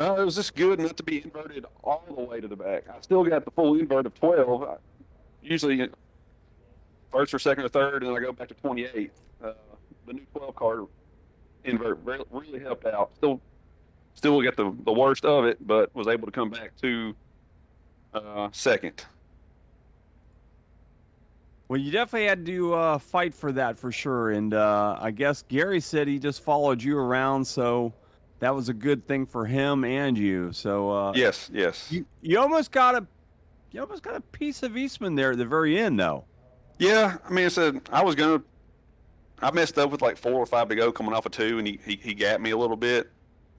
It was just good not to be inverted all the way to the back. I still got the full invert of 12. Usually first or second or third, and then I go back to 28. The new 12 car invert really helped out. Still got the worst of it, but was able to come back to second. Well, you definitely had to fight for that for sure. And I guess Gary said he just followed you around, so that was a good thing for him and you. So Yes. you almost got a piece of Eastman there at the very end, though. Yeah, I mean, I messed up with like 4 or 5 to go coming off of 2, and he gapped me a little bit.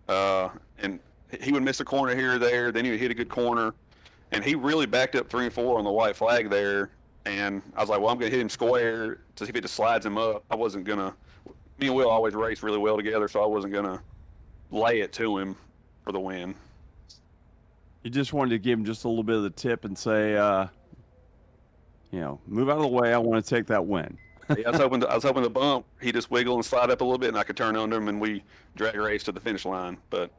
And he would miss a corner here or there, then he would hit a good corner, and he really backed up 3 and 4 on the white flag there. And I was like, well, I'm going to hit him square to see if it just slides him up. I wasn't going to – me and Will always race really well together, so I wasn't going to lay it to him for the win. You just wanted to give him just a little bit of the tip and say, move out of the way. I want to take that win. I was hoping the bump, he just wiggle and slide up a little bit, and I could turn under him, and we drag a race to the finish line. But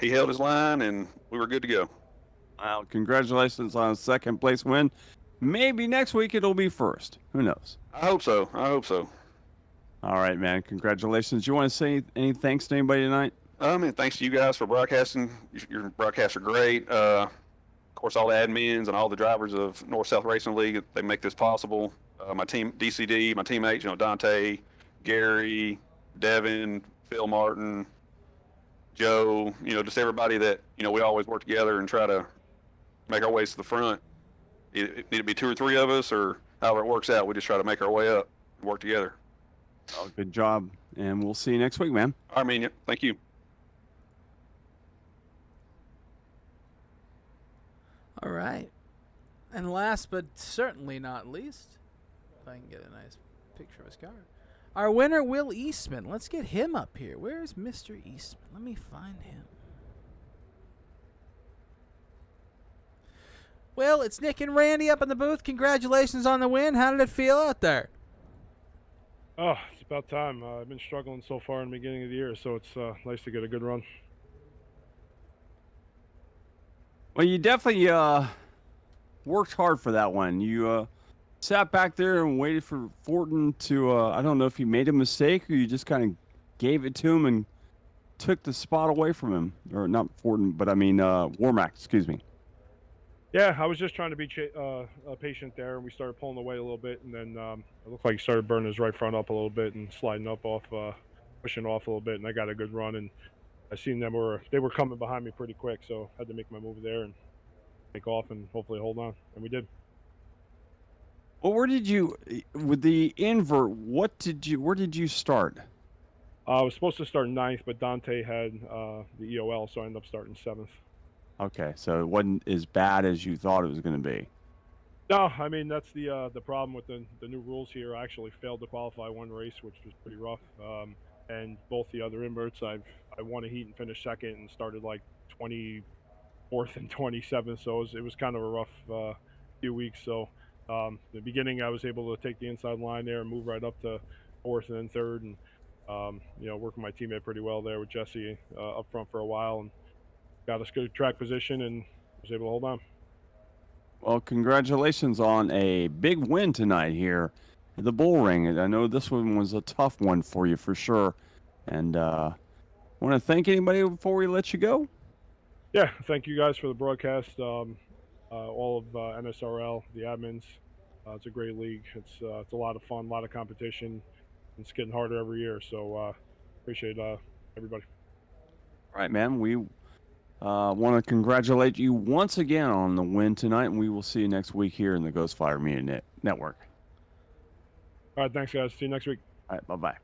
he held his line, and we were good to go. Wow, congratulations on a second place win. Maybe next week it'll be first. Who knows? I hope so. All right, man. Congratulations. You want to say any thanks to anybody tonight? And thanks to you guys for broadcasting. Your broadcasts are great. Of course, all the admins and all the drivers of North-South Racing League, they make this possible. My team, DCD, my teammates, Dante, Gary, Devin, Phil Martin, Joe, just everybody that, we always work together and try to make our ways to the front. it need to be 2 or 3 of us, or however it works out. We just try to make our way up and work together. Oh, good job, and we'll see you next week, man. Armenia, thank you. All right. And last but certainly not least, if I can get a nice picture of his car, our winner, Will Eastman. Let's get him up here. Where's Mr. Eastman? Let me find him. Well, it's Nick and Randy up in the booth. Congratulations on the win. How did it feel out there? Oh, it's about time. I've been struggling so far in the beginning of the year, so it's nice to get a good run. Well, you definitely worked hard for that one. You sat back there and waited for Fortin to, I don't know if he made a mistake or you just kind of gave it to him and took the spot away from him. Or not Fortin, but I mean Warmack, excuse me. Yeah, I was just trying to be patient there, and we started pulling away a little bit, and then it looked like he started burning his right front up a little bit and sliding up off, pushing off a little bit, and I got a good run, and I seen they were coming behind me pretty quick, so I had to make my move there and take off and hopefully hold on, and we did. Well, where did you, with the invert, where did you start? I was supposed to start 9th, but Dante had the EOL, so I ended up starting 7th. Okay, so it wasn't as bad as you thought it was going to be. No, I mean, that's the problem with the new rules here. I actually failed to qualify one race, which was pretty rough. And both the other inverts, I won a heat and finished second and started like 24th and 27th. So it was kind of a rough few weeks. So the beginning, I was able to take the inside line there and move right up to 4th and then 3rd. And, working my teammate pretty well there with Jesse up front for a while. And got us good track position and was able to hold on. Well, congratulations on a big win tonight here at the Bull Ring. I know this one was a tough one for you for sure. And want to thank anybody before we let you go? Yeah, thank you guys for the broadcast. All of NSRL, the admins. It's a great league. It's a lot of fun, a lot of competition. It's getting harder every year. So appreciate everybody. All right, man. We want to congratulate you once again on the win tonight, and we will see you next week here in the Ghostfire Media Network. All right, thanks, guys. See you next week. All right, bye-bye.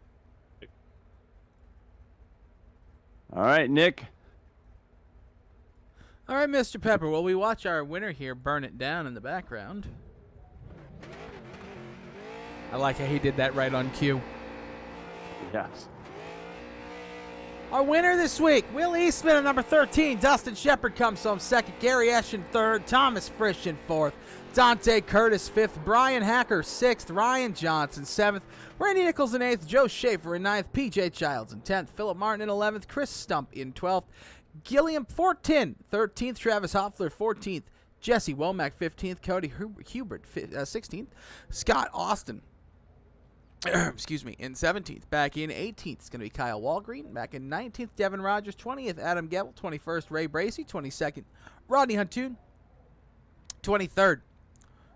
All right, Nick. All right, Mr. Pepper. Well, we watch our winner here burn it down in the background. I like how he did that right on cue. Yes. Our winner this week, Will Eastman at number 13. Dustin Shepard comes home second. Gary Esch in third. Thomas Frisch in fourth. Dante Curtis fifth. Brian Hacker sixth. Ryan Johnson seventh. Randy Nichols in eighth. Joe Schaefer in ninth. PJ Childs in 10th. Philip Martin in 11th. Chris Stump in 12th. Gilliam Fortin 13th. Travis Hoffler 14th. Jesse Womack 15th. Cody Hubert 16th. Scott Austin excuse me, in 17th. Back in 18th, it's going to be Kyle Walgreen. Back in 19th, Devin Rogers. 20th, Adam Gebel. 21st, Ray Bracey. 22nd, Rodney Huntoon. 23rd,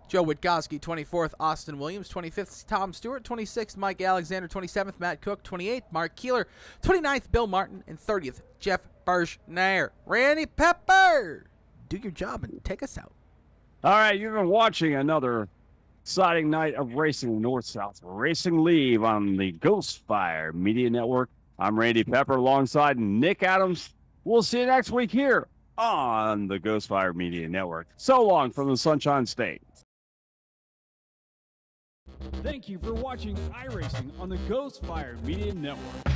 Joe Witkowski. 24th, Austin Williams. 25th, Tom Stewart. 26th, Mike Alexander. 27th, Matt Cook. 28th, Mark Keeler. 29th, Bill Martin. And 30th, Jeff Bergnair. Randy Pepper, do your job and take us out. All right, you've been watching another exciting night of racing, North-South Racing League on the Ghostfire Media Network. I'm Randy Pepper alongside Nick Adams. We'll see you next week here on the Ghostfire Media Network. So long from the Sunshine State. Thank you for watching iRacing on the Ghostfire Media Network.